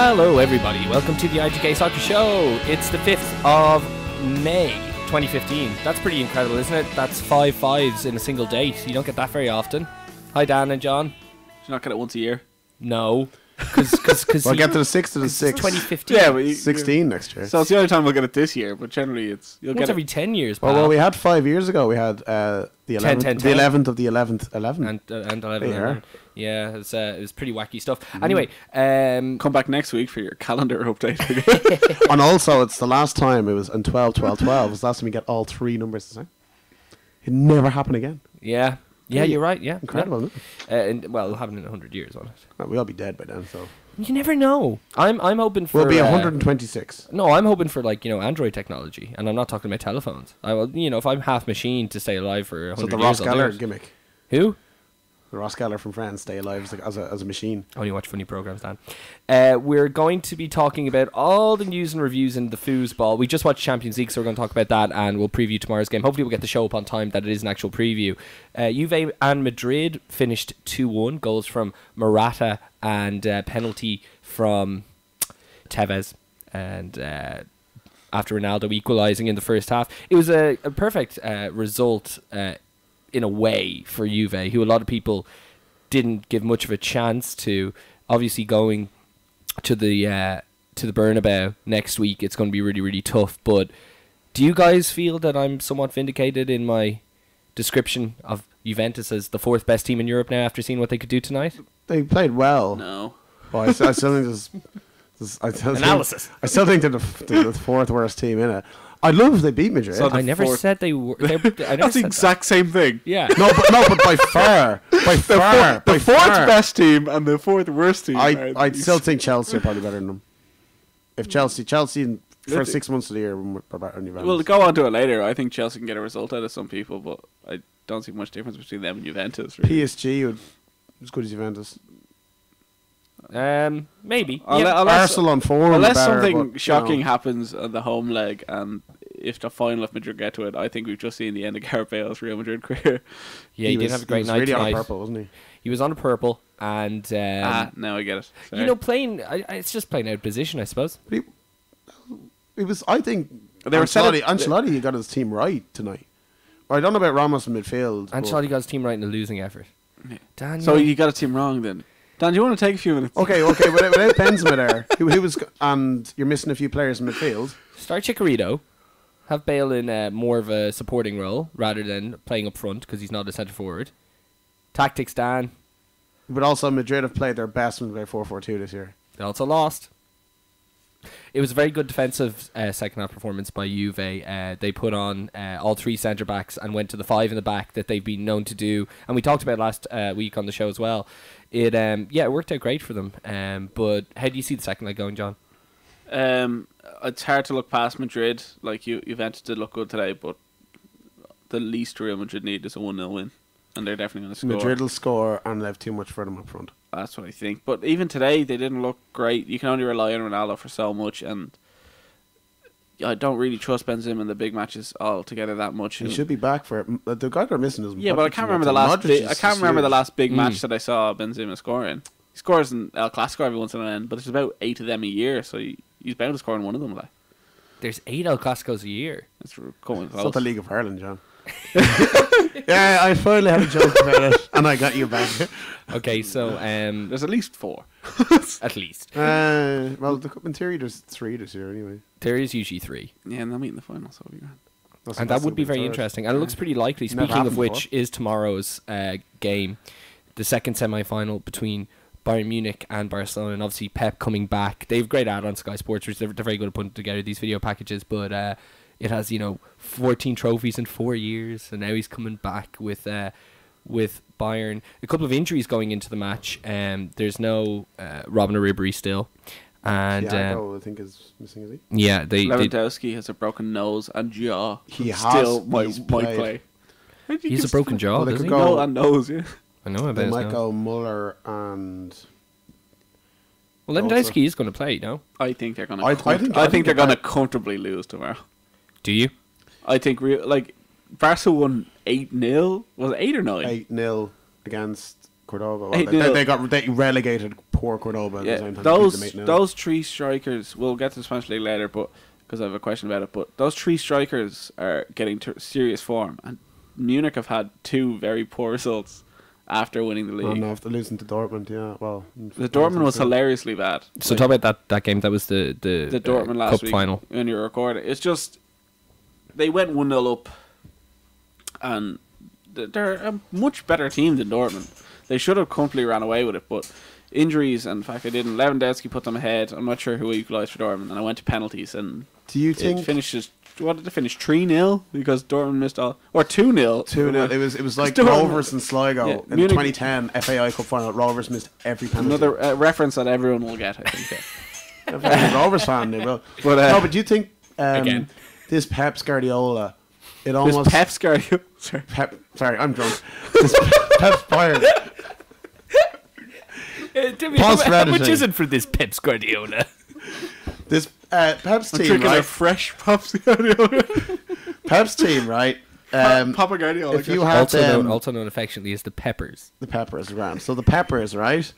Hello everybody, welcome to the ITK Soccer Show. It's the 5th of May 2015. That's pretty incredible, isn't it? That's 5 5s in a single date. You don't get that very often. Hi Dan and John. Do you not get it once a year? No. Because we'll get to the 6th to the 6th. 2015. Yeah, but 16 next year. So it's the only time we'll get it this year, but generally you'll once get every it 10 years, pal. Well, we had 5 years ago. We had the 11th, 10, the 11th of the 11th 11. and 11. Yeah. Yeah, it was pretty wacky stuff. Anyway, come back next week for your calendar update. And also, it's the last time it was in 12, 12, 12. It was the last time we get all three numbers the same. It never happened again. yeah, you're right. Yeah, Incredible, isn't it? and well, it'll happen in 100 years on it. Well, we'll all be dead by then, so. You never know. I'm hoping for. We'll be 126. No, I'm hoping for Android technology, and I'm not talking about telephones. I will, if I'm half machine to stay alive for 100 So the years, Ross I'll do Geller it. gimmick. Who? The Ross Geller from Friends, stay alive as a machine. I only watch funny programs, Dan. We're going to be talking about all the news and reviews in the foosball. We just watched Champions League, so we're going to talk about that, and we'll preview tomorrow's game. Hopefully we'll get the show up on time, that it is an actual preview. Juve and Madrid finished 2-1. Goals from Morata and penalty from Tevez. And after Ronaldo equalising in the first half. It was a perfect result in a way for Juve, who a lot of people didn't give much of a chance to. Obviously going to the Bernabeu next week, it's going to be really, really tough. But do you guys feel that I'm somewhat vindicated in my description of Juventus as the fourth best team in Europe now after seeing what they could do tonight? They played well. No. But I still think Analysis. I still think they're the fourth worst team in it. I'd love if they beat Madrid. So I never said they were. That's the exact same thing. Yeah. No, but by far, The fourth best team and the fourth worst team. I still think Chelsea are probably better than them. If Chelsea in the first 6 months of the year are better than Juventus. We'll go on to it later. I think Chelsea can get a result out of some people, but I don't see much difference between them and Juventus. Really. PSG would as good as Juventus. Maybe. Arsenal on form. Unless better, something but, shocking happens on the home leg, and if the final of Madrid get to it, I think we've just seen the end of Gareth Bale's Real Madrid career. Yeah, he did have a great night really tonight. on purple, wasn't he? He was on a purple, and now I get it. Sorry. playing. It's just playing out of position, I suppose. But it was. I think They were Ancelotti got his team right tonight. Well, I don't know about Ramos in midfield. Ancelotti got his team right in a losing effort. Dan, So you got a team wrong then. Dan, do you want to take a few minutes? Okay. Without Benzema there, who was, and you're missing a few players in midfield. start Chicharito. Have Bale in more of a supporting role rather than playing up front because he's not a centre forward. Tactics, Dan. But also Madrid have played their best when they played 4-4-2 this year. They also lost. It was a very good defensive second half performance by Juve. They put on all three centre backs and went to the five in the back that they've been known to do. And we talked about last week on the show as well. It worked out great for them. But how do you see the second leg going, John? It's hard to look past Madrid. Like Juventus did look good today, but the least Real Madrid need is a 1-0 win, and they're definitely going to score. Madrid will score and they have too much for them up front. That's what I think. But even today, they didn't look great. You can only rely on Ronaldo for so much, and I don't really trust Benzema in the big matches altogether that much. He should be back for it. The guy they're missing is Yeah, but I can't remember the last. I can't remember the last big match that I saw Benzema scoring. He scores in El Clasico every once in a while, but there's about 8 of them a year, so he's bound to score in one of them. Like. There's 8 El Clasicos a year. It's going It's close. not the League of Ireland, John. Yeah, I finally had a joke about it, and I got you back. Okay, so there's at least 4. at least Well, in theory, there's 3 this year anyway. there is usually 3, Yeah, and they'll meet in the final, so it'll be grand. and that would be very interesting. And it looks pretty likely. Never Speaking of happened which, is tomorrow's game, the second semi-final between Bayern Munich and Barcelona, and obviously Pep coming back. They have great ad on Sky Sports, which they're very good at putting together these video packages, but it has 14 trophies in 4 years, and now he's coming back with Bayern. A couple of injuries going into the match. There's no Robin Ribery still, and I think is missing, is he? yeah, they Lewandowski has a broken nose and jaw. He still has. might He's play. he's a broken jaw, Well, they doesn't could he? go- No, and nose, yeah. I know They about might it. go Muller and. Well, Lewandowski is going to play, no? I think they're gonna. I think they're gonna comfortably lose tomorrow. Do you? I think Barca won 8-0. Was it 8 or 9? 8-0 against Cordoba. Well, 8-0. they got relegated poor Cordoba. At the same time Those three strikers. We'll get to the Spanish League later, but because I have a question about it. But those three strikers are getting serious form, and Munich have had 2 very poor results after winning the league. Oh no, after losing to Dortmund, yeah. Well, the Dortmund was hilariously bad. So talk about that game. That was the Dortmund last cup week final. when you were recording. It's just they went 1-0 up, and they're a much better team than Dortmund. They should have comfortably ran away with it, but injuries and the fact they didn't. Lewandowski put them ahead. I'm not sure who equalised for Dortmund, and I went to penalties. And do you think it finishes? What did it finish? 3-0 because Dortmund missed all, or 2-0. 2-0. It was like Dortmund. Rovers and Sligo in the 2010 FAI Cup final. Rovers missed every penalty. Another reference that everyone will get, I think. If you're a Rovers fan, they will. But, no, but do you think again, this Pep's Guardiola? It almost this Pep's Guardiola. Sorry, I'm drunk. This Pep's Bayern. How much is it for this Pep's Guardiola? This Pep's I'm team, drinking right? a fresh Pep's Guardiola. Pep's team, right? Papa Guardiola. If you had also known affectionately as the Peppers. The Peppers, right? So the Peppers, right?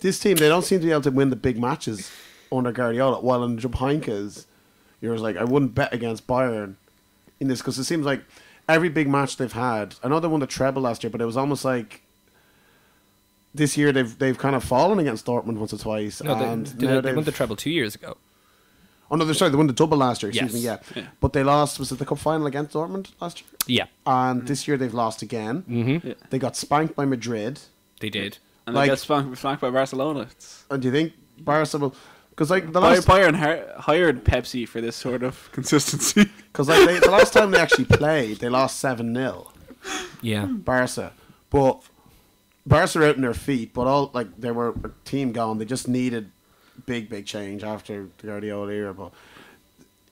This team, they don't seem to be able to win the big matches under Guardiola. While in Jupp Heynckes, you're like, I wouldn't bet against Bayern in this because it seems like every big match they've had. I know they won the treble last year, but it was almost like this year they've kind of fallen against Dortmund once or twice. No, and they won the treble 2 years ago. Oh no, they won the double last year. Excuse Yes. me, yeah. But they lost. Was it the cup final against Dortmund last year? Yeah. And this year they've lost again. Mm-hmm. Yeah. They got spanked by Madrid. They did. And Like- they get spanked by Barcelona. And do you think Barca will? Because like Bayern hired Pepsi for this sort of consistency. because like the last time they actually played, they lost 7-0. Yeah. Barca, but Barca are out in their feet. But all like they were a team gone. They just needed big change after the Guardiola era. But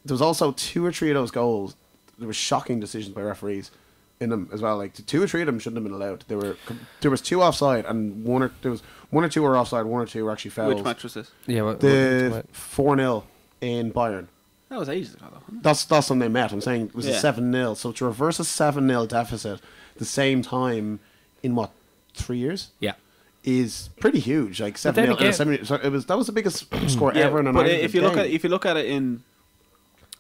there was also 2 or 3 of those goals. There were shocking decisions by referees in them as well. Like 2 or 3 of them shouldn't have been allowed. There was 2 offside and there was 1 or 2 were offside. 1 or 2 were actually fouls. Which match was this? Yeah. The 4-0 in Bayern. That was ages ago, though. That's when they met. I'm saying it was a Yeah. 7-0. So to reverse a 7-0 deficit the same time in what 3 years Yeah. is pretty huge. Like But then 7-0 again- 7 so that was the biggest score Yeah, ever in an but Ireland if you look at it in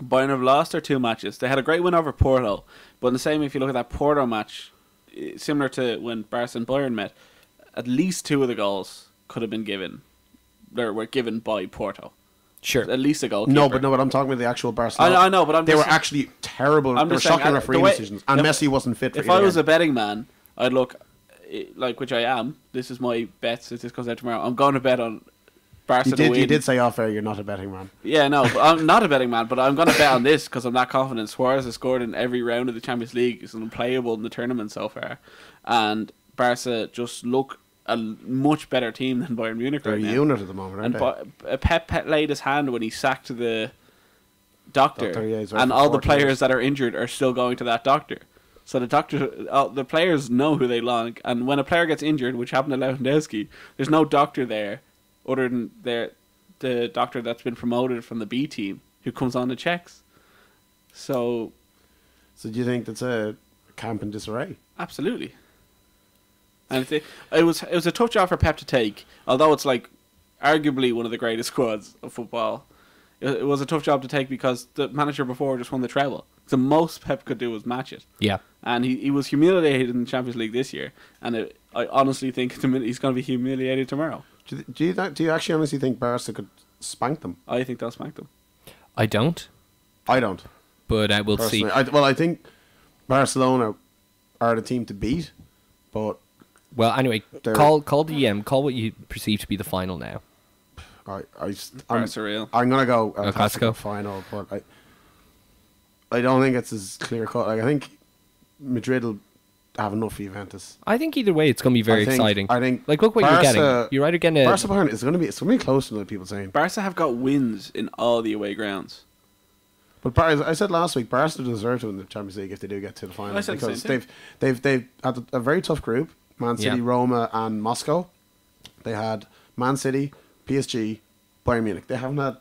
Bayern have lost their 2 matches. They had a great win over Porto, but in the same, if you look at that Porto match, similar to when Barca and Bayern met, at least 2 of the goals could have been given. They were given by Porto. Sure. At least a goal. No, but I'm talking about the actual Barcelona. I know, but they were actually terrible. I'm They were just saying, shocking the refereeing way- decisions, and Messi wasn't fit for If it I was again. a betting man, I'd look, like, which I am. This is my bets. If this comes out tomorrow, I'm going to bet on Barca to win. You did say off air you're not a betting man. Yeah, no, but I'm not a betting man, but I'm going to bet on this because I'm that confident. Suarez has scored in every round of the Champions League. He's unplayable in the tournament so far. And Barca just look a much better team than Bayern Munich They're right a now. unit at the moment, aren't And Pep laid his hand when he sacked the doctor, Doctor, yeah, he's right and for all the 14 years. players that are injured are still going to that doctor. So the doctor, the players know who they like, and when a player gets injured, which happened to Lewandowski, there's no doctor there other than the doctor that's been promoted from the B team who comes on the checks. So So do you think that's a camp in disarray? absolutely. And it was a tough job for Pep to take, although it's like arguably one of the greatest squads of football. It was a tough job to take because the manager before just won the treble. The most Pep could do was match it. Yeah. And he was humiliated in the Champions League this year, and I honestly think he's going to be humiliated tomorrow. Do you actually honestly think Barca could spank them? I think they'll smack them. I don't, I don't. but I will see. Personally. I think Barcelona are the team to beat, but Well, anyway, They're- call what you perceive to be the final now. I'm Barca Real. gonna go El Clasico Clasico? final, but I don't think it's as clear cut. Like I think Madrid will have enough for Juventus. I think either way, it's going to be very exciting. I think like look what you're getting. You're either getting a Barca Bayern is gonna be closer than people saying. Barca have got wins in all the away grounds. But I said last week, Barca deserve to win the Champions League if they do get to the final I said the because same they've had a very tough group: Man City, Yeah. Roma, and Moscow. They had Man City, PSG, Bayern Munich. They haven't had.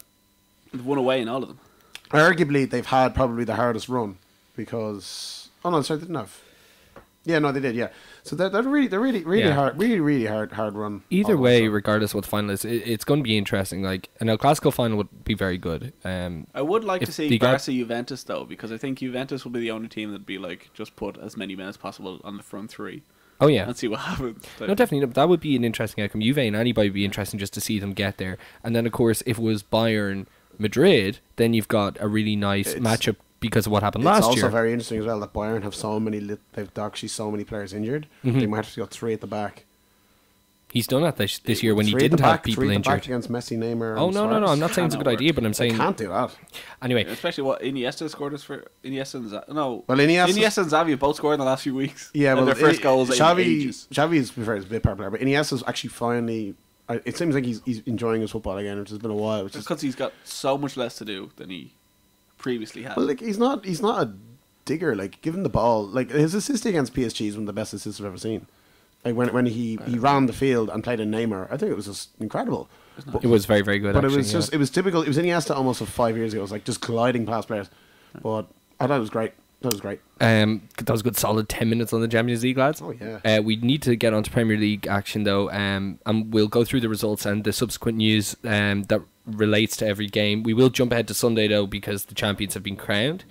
They've won away in all of them. Arguably, they've had probably the hardest run because. Oh no, sorry, they didn't have. Yeah, no, they did. Yeah, so they're really Yeah. hard, really hard run. Either all the way, time. regardless of what the final is, it's going to be interesting. Like an El Clasico final would be very good. I would like If to see they got- Barca Juventus though, because I think Juventus will be the only team that'd be like just put as many men as possible on the front three Oh yeah, and see what happens. no, definitely. That would be an interesting outcome. Juve and anybody would be interesting just to see them get there. And then, of course, if it was Bayern Madrid, then you've got a really nice It's- matchup because of what happened It's last also year. very interesting as well that Bayern have so many. They've actually so many players injured. Mhm. They might have to go 3 at the back. He's done that this year when he 3 at didn't the have back, people 3 at the back injured. against Messi, Neymar. Oh and no, Suarez. I'm not saying it's a good Cannot idea, work. but I'm They saying can't do that. anyway. Especially what Iniesta scored us for Iniesta and no. Well, Iniesta and Xavi have both scored in the last few weeks. Yeah, And well, their first goals in ages. Xavi's a bit popular, but Iniesta's actually finally. It seems like he's enjoying his football again, which has been a while. Which is Because he's got so much less to do than he previously had. well, like he's not a digger. Like give him the ball. Like his assist against PSG is one of the best assists I've ever seen. Like when he ran the field and played in Neymar, I think it was just incredible. But, It was very, very good. but actually, it was just it was typical. It was Iniesta almost of 5 years ago. It was like just gliding past players. But I thought it was great. That was great. that was a good solid 10 minutes on the Champions League, lads. Oh yeah. We need to get onto Premier League action though, and we'll go through the results and the subsequent news that relates to every game. We will jump ahead to Sunday though because the champions have been crowned.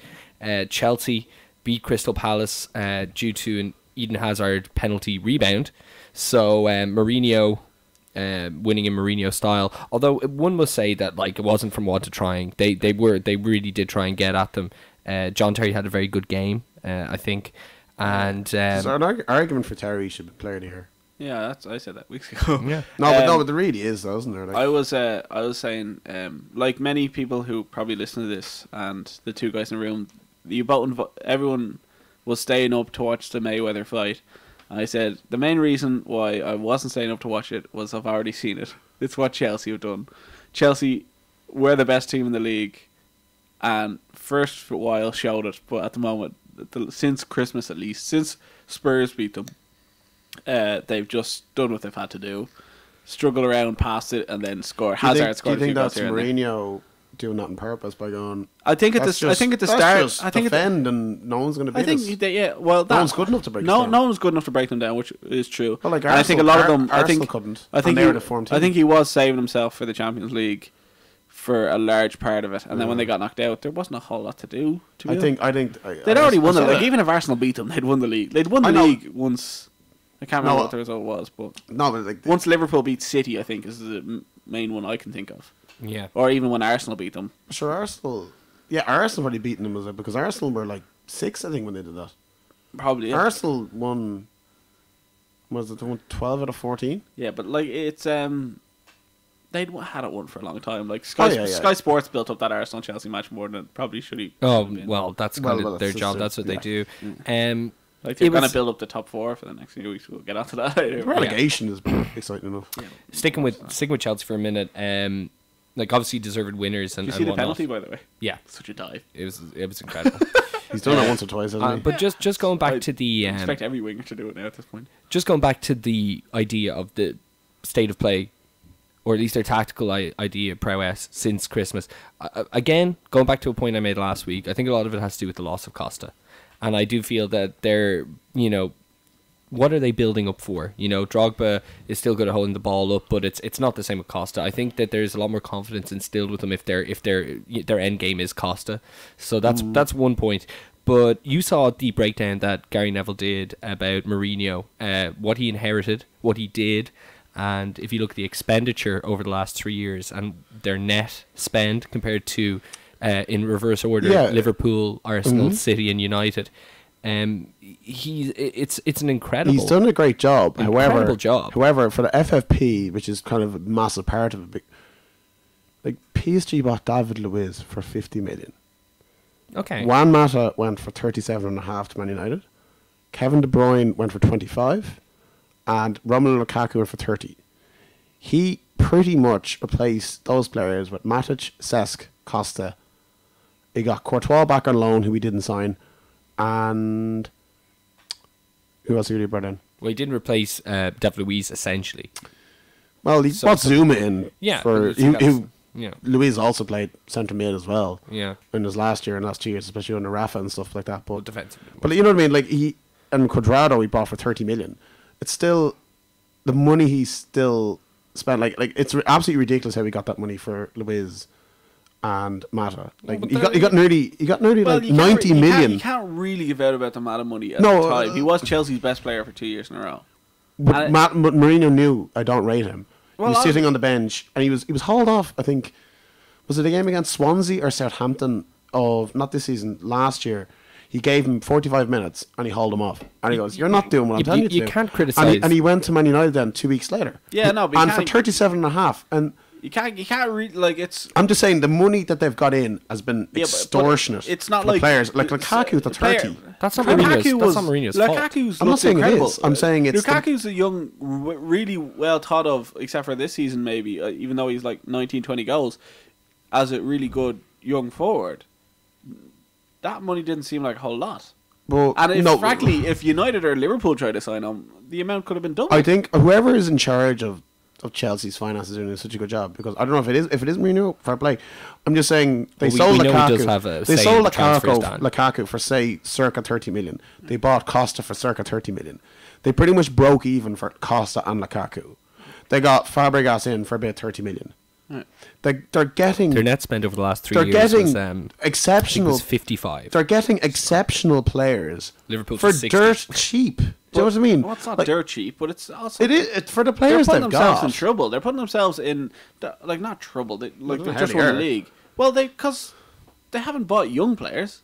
Chelsea beat Crystal Palace due to an Eden Hazard penalty rebound. So Mourinho winning in Mourinho style. Although one must say that like it wasn't from want of trying. They really did try and get at them. John Terry had a very good game, I think, and There's an argument for Terry should be player of the year. Yeah, I said that weeks ago. yeah. But there really is though, isn't there? Like, I was saying, like many people who probably listen to this, and the two guys in the room, everyone was staying up to watch the Mayweather fight. And I said the main reason why I wasn't staying up to watch it was I've already seen it. It's what Chelsea have done. Chelsea were the best team in the league, and first for a while showed it. But at the moment, since Christmas at least, since Spurs beat them, they've just done what they've had to do. Struggle around past it and then score. Hazard scored. Do you think a that's few goals here and there. Mourinho doing that on purpose by going? I think at That's the start. Just I think defend and no one's going to beat I think us. yeah. Well, No one's good enough to break us No, down. no one's good enough to break them down, which is true. Well, like And I think a Arsenal- lot of them. Arsenal couldn't. I think And they were the form team. I think he was saving himself for the Champions League for a large part of it, and then when they got knocked out, there wasn't a whole lot to do. To be honest. I think They'd already won it. it. Like even if Arsenal beat them, they'd won the league. They'd won the I know. league once. I can't remember No, what the result was, but No, but like once Liverpool beat City, I think is the main one I can think of, Yeah. or even when Arsenal beat them. sure Arsenal. Yeah, Arsenal probably beaten them because Arsenal were like 6, I think, when they did that. Probably. Yeah. Arsenal won. Was it they won 12 out of 14? Yeah, but like it's they'd had it won for a long time. Like Oh, yeah. Sky Sports built up that Arsenal Chelsea match more than it probably should have. Oh been. well, that's Well, kind of their that's job. just That's what yeah. they do. Like they're It going was- to build up the top 4 for the next few weeks. We'll get onto that later. Relegation is exciting enough. Sticking with Chelsea for a minute. Like obviously deserved winners and Did you see the whatnot. penalty, by the way? Yeah, Such a dive. it was incredible. He's done it once or twice, hasn't he? But just going back I to the expect every winger to do it now at this point. just going back to the idea of the state of play, or at least their tactical idea of prowess since Christmas. Again, going back to a point I made last week, I think a lot of it has to do with the loss of Costa. And I do feel that they're, what are they building up for? Drogba is still good at holding the ball up, but it's not the same with Costa. I think that there's a lot more confidence instilled with them if their end game is Costa. So that's one point. But you saw the breakdown that Gary Neville did about Mourinho, what he inherited, what he did, and if you look at the expenditure over the last 3 years and their net spend compared to, in reverse order, Yeah. Liverpool, Arsenal, City, and United. It's an incredible. He's done a great job. Incredible job. However, for the FFP, which is kind of a massive part of it, like PSG bought David Luiz for 50 million. Okay. Juan Mata went for 37.5 to Man United. Kevin De Bruyne went for 25, and Romelu Lukaku went for 30. He pretty much replaced those players with Matic, Cesc, Costa. He got Courtois back on loan, who he didn't sign, and who else did he brought in? Well, he didn't replace David Luiz essentially. Well, he brought Zuma in. Yeah. For so that's- who yeah. Luiz also played centre mid as well. Yeah. In his last year and last 2 years, especially under Rafa and stuff like that. Well, But defensive. you know what I mean? Like and Cuadrado he bought for 30 million. It's still the money he still spent. Like it's absolutely ridiculous how he got that money for Luiz and Mata. Like he got nearly Well, like 90 million. You can't really give out about the Mata money at No, the time. He was Chelsea's best player for 2 years in a row. But Mourinho knew I don't rate him. Well, he was sitting on the bench and he was hauled off. I think was it a game against Swansea or Southampton of not this season, last year. He gave him 45 minutes and he hauled him off. And he goes, "You're not doing what I'm telling you to do." You can't criticise. And he went to Man United then 2 weeks later. Yeah, no, but and for 37 and a half. And you can't really like it's. I'm just saying the money that they've got in has been But extortionate. it's not for like players like Lukaku to 30. That's not Mourinho's fault. Lukaku's I'm not saying incredible. it is. I'm saying it's Lukaku's a young, really well thought of, except for this season maybe, even though he's like 19, 20 goals, as a really good young forward. That money didn't seem like a whole lot. Well, And frankly, if United or Liverpool tried to sign him, the amount could have been double. I think whoever is in charge of Chelsea's finances are doing such a good job, because I don't know if it is Mourinho, fair play. I'm just saying they sold Lukaku. They sold Lukaku for say circa 30 million. They bought Costa for circa 30 million. They pretty much broke even for Costa and Lukaku. They got Fabregas in for about 30 million. Right. They're getting their net spend over the last 3 they're years getting exceptional. was 55. They're getting exceptional players Liverpool for 60. dirt cheap. Do you know what I mean? Well, it's not Like, dirt cheap, but it's also... It's for the They're players putting they've themselves got. in trouble. They're putting themselves in... Like, not trouble. They don't know how just they won the are. league. Well, because they haven't bought young players.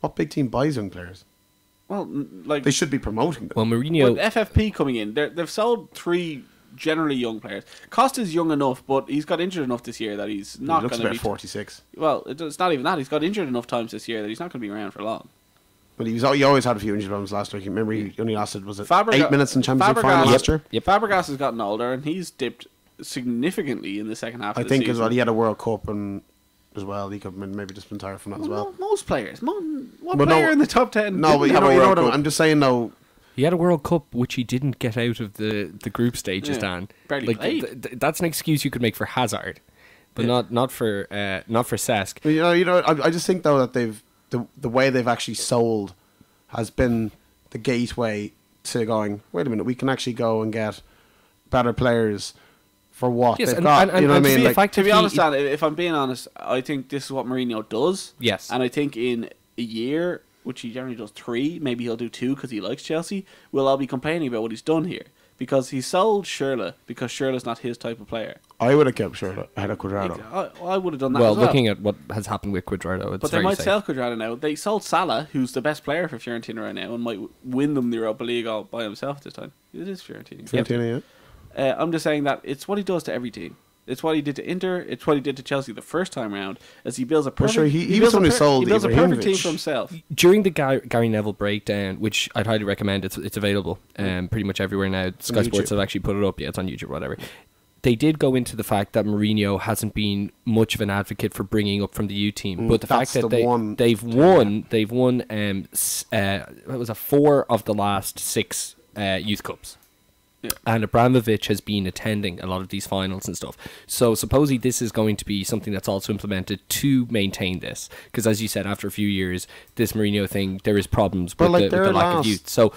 What big team buys young players? Well, like... They should be promoting them. Well, Mourinho... With FFP coming in, they've sold 3 generally young players. Costa's young enough, but he's got injured enough this year that he's not going to be... He looks about 46. Well, it's not even that. He's got injured enough times this year that he's not going to be around for long. But he always had a few injury problems last week. Remember, he only lasted, was it 8 Fabregas- minutes in Champions League final last year? Yep. Fabregas has gotten older, and he's dipped significantly in the second half I of the think season. as well. He had a World Cup and as well. He could maybe just been tired from that as well. Most players. What But no- player in the top 10 No, but didn't have a you know World what Cup? I'm just saying though. He had a World Cup which he didn't get out of the group stages, Yeah, Dan. barely Like played. that's an excuse you could make for Hazard, but not for Cesc. But you know. I just think though that the way they've actually sold has been the gateway to going. Wait a minute, we can actually go and get better players for what Yes, they've and- got. and- You know what I and to mean? be Like, effective, To be honest, Dan, if I'm being honest, I think this is what Mourinho does. Yes. And I think in a year, which he generally does 3, maybe he'll do 2 because he likes Chelsea, we'll all be complaining about what he's done here. Because he sold Schürrle because Schürrle's not his type of player. I would have kept Schürrle ahead of Cuadrado. I would have done that Well, as well. looking at what has happened with Cuadrado, it's But they very might safe. sell Cuadrado now. They sold Salah, who's the best player for Fiorentina right now, and might win them the Europa League all by himself this time. It is Fiorentina. Fiorentina, yeah. I'm just saying that it's what he does to every team. It's what he did to Inter. It's what he did to Chelsea the first time round. As he builds a perfect. sure, he was the one who sold He builds a perfect team Ibrahimovic. for himself. During the Gary Neville breakdown, which I'd highly recommend, it's available pretty much everywhere now. Sky on Sports YouTube. have actually put it up. Yeah, it's on YouTube or whatever. They did go into the fact that Mourinho hasn't been much of an advocate for bringing up from the U team, but the fact that's that the one- they've won what was it, 4 of the last 6 youth cups. Yeah. And Abramovich has been attending a lot of these finals and stuff. So supposedly this is going to be something that's also implemented to maintain this. Because as you said, after a few years, this Mourinho thing, there is problems But with, like with their the lack of last- youth. So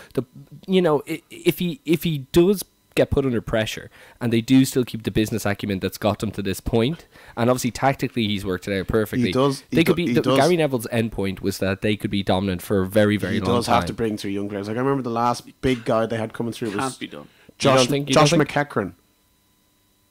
if he does get put under pressure and they do still keep the business acumen that's got them to this point, and obviously tactically he's worked it out perfectly. He does. They could He be. does. Gary Neville's endpoint was that they could be dominant for a very, very He long does time. have to bring through young players. Like I remember the last big guy they had coming through was Can't be done. Josh You don't Josh think? McEachran.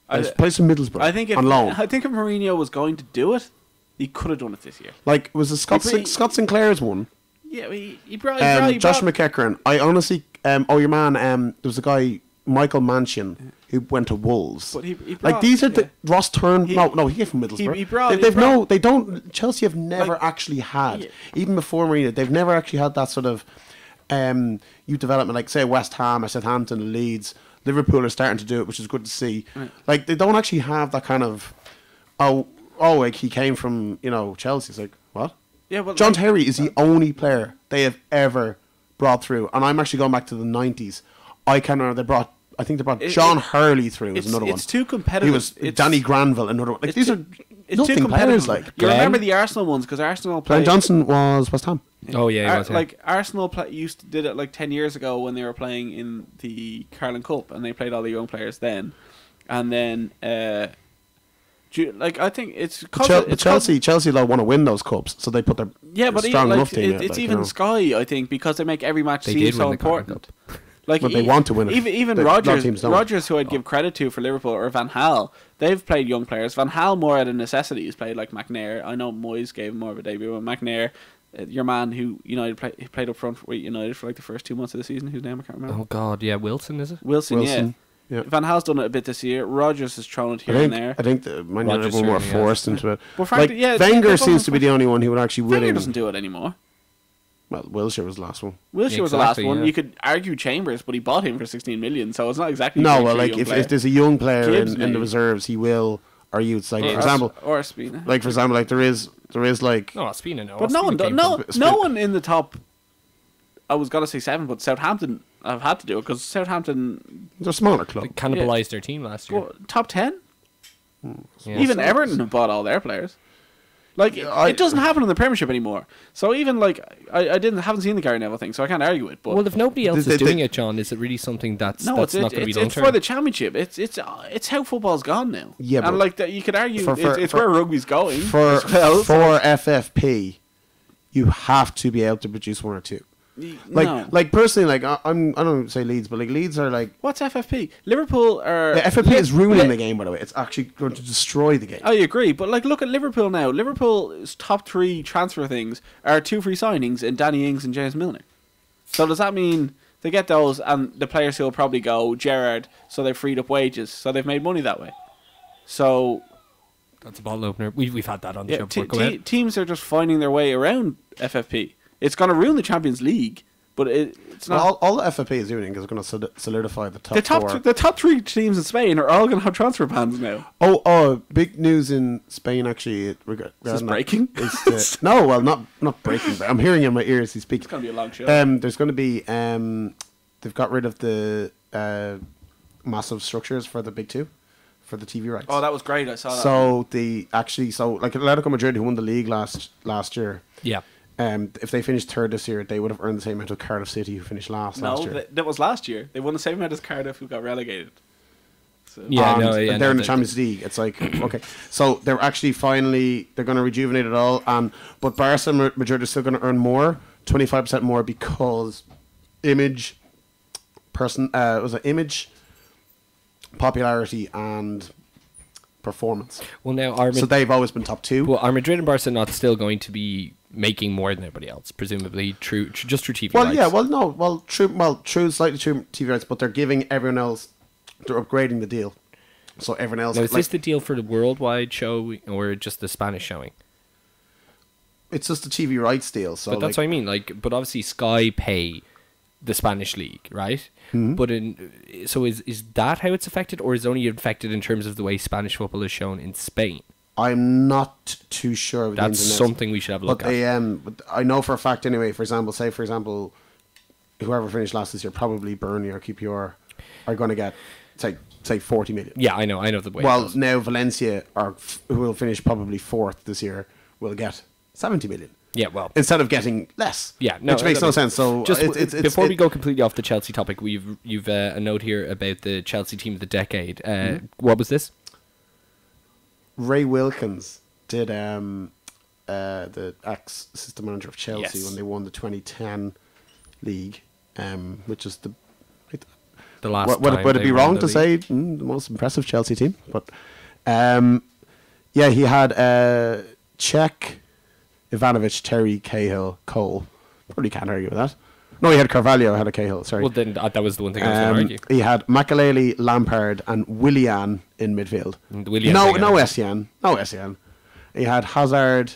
I- Plays in Middlesbrough. I think if on loan. I think if Mourinho was going to do it, he could have done it this year. Like was the Scott He- Sinclair's one? Yeah, he brought Josh McEachran. I honestly, your man. There was a guy, Michael Manchin, who went to Wolves. But he like brought- these are the yeah. Ross Turn. He- No, he came from Middlesbrough. he brought- They've he brought- they don't. Chelsea have never Like- actually had, Yeah. even before Mourinho, they've never actually had that sort of youth development. Like say West Ham or Southampton, Leeds, Liverpool are starting to do it, which is good to see. Right. Like they don't actually have that kind of like he came from Chelsea. It's like what? Yeah, well, John like- Terry is the only player they have ever brought through, and I'm actually going back to the 90s. I can't remember. I think they brought John Hurley through as another one. It's too competitive. He was It's- Danny Granville, another one. Like it's these too- are It's too nothing competitive. players. Like You Glenn? remember the Arsenal ones because Arsenal Glenn played. Johnson was West Ham. Oh yeah, he was, yeah. Like Arsenal did it like 10 years ago when they were playing in the Carling Cup, and they played all the young players then, and then like I think it's Chelsea like want to win those cups, so they put their strong enough team. It's even Sky, I think, because they make every match seem so important. Like, but they want to win it. Even Rodgers, who I'd give credit to for Liverpool, or Van Gaal, they've played young players. Van Gaal more out of necessity. He's played like McNair. I know Moyes gave him more of a debut, but McNair, your man who played up front for United for like the first 2 months of the season, whose name I can't remember. Oh God, yeah, Wilson, is it? Wilson. Yeah. Van Gaal's done it a bit this year. Rodgers has thrown it here and there. I think Man United were more forced into it. Well, frankly, Wenger seems to be the only one who would actually win. Wenger doesn't do it anymore. Well, Wilshere was the last one. Wilshere was the last one. You could argue Chambers, but he bought him for 16 million, so it's not exactly. No, well, like if there's a young player in the reserves, he will. Or youths, like for example, or Spina. Like for example, like there is like. No, Spina, no. But no one in the top. I was gonna say 7, but Southampton have had to do it because Southampton. They're a smaller club. They cannibalised their team last year. Well, top 10. Yeah. Even Everton have bought all their players. Like it doesn't happen in the Premiership anymore. So even like I haven't seen the Gary Neville thing, so I can't argue it. But well, if nobody else is doing it, John, is it really something that's not going to be done? It's for the Championship. It's how football's gone now. Yeah, and like that, you could argue it's where rugby's going for FFP. You have to be able to produce one or two. Like personally, like I don't say Leeds, but like Leeds are like. What's FFP? Liverpool are. Yeah, FFP is ruining the game, by the way. It's actually going to destroy the game. I agree, but like look at Liverpool now. Liverpool's top 3 transfer things are 2 free signings in Danny Ings and James Milner. So does that mean they get those and the players who will probably go Gerrard, so they've freed up wages, so they've made money that way. So. That's a bottle opener. We've had that on the show before. Teams are just finding their way around FFP. It's going to ruin the Champions League, but it's not. Well, all the FFP is doing is going to solidify the top 4. The top 3 teams in Spain are all going to have transfer bans now. Oh! Big news in Spain actually. Is this breaking? No, well, not breaking. But I'm hearing in my ears he speaks. It's going to be a long show. There's going to be they've got rid of the massive structures for the big 2. For the TV rights. Oh, that was great! I saw that. So like Atletico Madrid, who won the league last year. Yeah. If they finished 3rd this year, they would have earned the same amount of Cardiff City, who finished last year. No, that was last year. They won the same amount as Cardiff, who got relegated. So. They're in the Champions League. It's like okay, so they're actually they're going to rejuvenate it all. But Barca and Madrid are still going to earn more, 25% more, because image, popularity and performance. Well, now so they've always been top 2. Well, are Madrid and Barca not still going to be making more than everybody else, presumably just through TV rights? Well, yeah, true, slightly true TV rights, but they're giving everyone else, they're upgrading the deal. So everyone else. Now, is this the deal for the worldwide show or just the Spanish showing? It's just the TV rights deal. So but that's what I mean. Like, but obviously Sky pay the Spanish league, right? Mm-hmm. But is that how it's affected, or is it only affected in terms of the way Spanish football is shown in Spain? I'm not too sure. That's something we should have a look at. But I know for a fact anyway. For example, whoever finished last this year, probably Burnley or QPR, are going to get say 40 million. Yeah, I know the way. Well, now Valencia, who will finish probably 4th this year, will get 70 million. Yeah, well, instead of getting less. Yeah, no, which makes no sense. So just before we go completely off the Chelsea topic, you've a note here about the Chelsea team of the decade. What was this? Ray Wilkins did the ex-assistant manager of Chelsea when they won the 2010 league, which is the last. Would it be wrong to say the most impressive Chelsea team? But he had Cech, Ivanovic, Terry, Cahill, Cole. Probably can't argue with that. No, he had Carvalho, had a Cahill, sorry. Well, then that was the one thing I was going to argue. He had Makelele, Lampard, and Willian in midfield. No Essien. He had Hazard,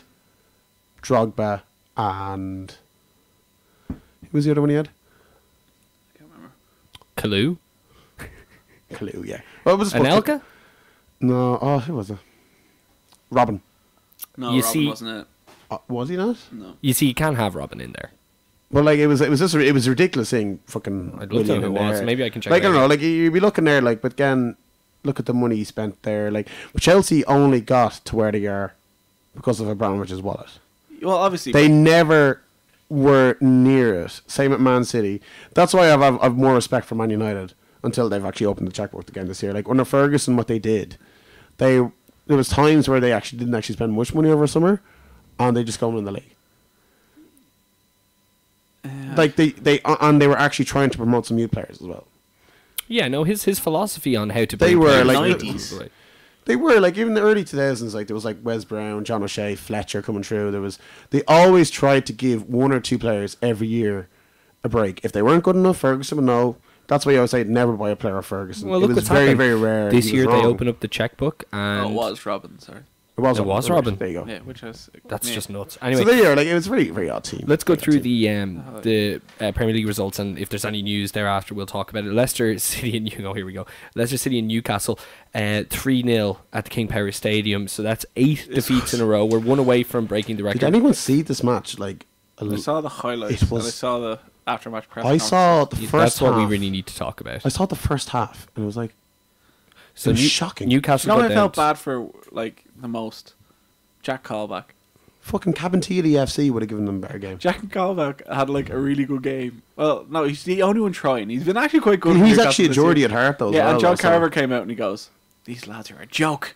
Drogba, and... Who was the other one he had? I can't remember. Kalu, yeah. What was Anelka? No, who was it? Robin. No, Robin wasn't it. Was he not? No. You see, you can't have Robin in there. Well, like it was ridiculous seeing fucking. I'd love to know who it was. Maybe I can check. Like I don't know, like you'd be looking there, like, but again, look at the money he spent there. Like, but Chelsea only got to where they are because of Abramovich's wallet. Well, obviously they never were near it. Same at Man City. That's why I've more respect for Man United until they've actually opened the checkbook again this year. Like under Ferguson, what they did, there was times where they actually didn't actually spend much money over summer, and they just go in the league. Like they were actually trying to promote some youth players as well. Yeah, no, his philosophy on how to They bring were players like in- 90s. They were like even in the early 2000s. Like there was like Wes Brown, John O'Shea, Fletcher coming through. They always tried to give one or two players every year a break. If they weren't good enough, Ferguson would know. That's why I always say never buy a player of Ferguson. Well, It look was what's very happened. very rare. This He was year they wrong. open up the checkbook and Oh, it was Robin, sorry. It was Robin. There you go. Yeah, which was... that's yeah. just nuts. So Anyway, there you are. Like it was a very very odd team. let's go Very odd through team. the Premier League results, and if there's any news thereafter, we'll talk about it. Leicester City and here we go. Leicester City and Newcastle, 3-0 at the King Power Stadium. So that's 8 defeats in a row. We're one away from breaking the Did record. anyone see this match? Like I saw the highlights It was- and I saw the after-match press I conference. saw the first That's what we half. really need to talk about. I saw the first half and it was like So it was shocking. Newcastle You know got what I down felt bad for, like, the most? Jack Callback. fucking Cabinteely FC would have given them a better game. Jack Callback had, like, a really good game. Well, no, he's the only one trying. He's been actually quite good. for He's Newcastle actually a this Geordie year. at heart though. as Yeah, well, and John like, so- Carver came out and he goes, "These lads are a joke."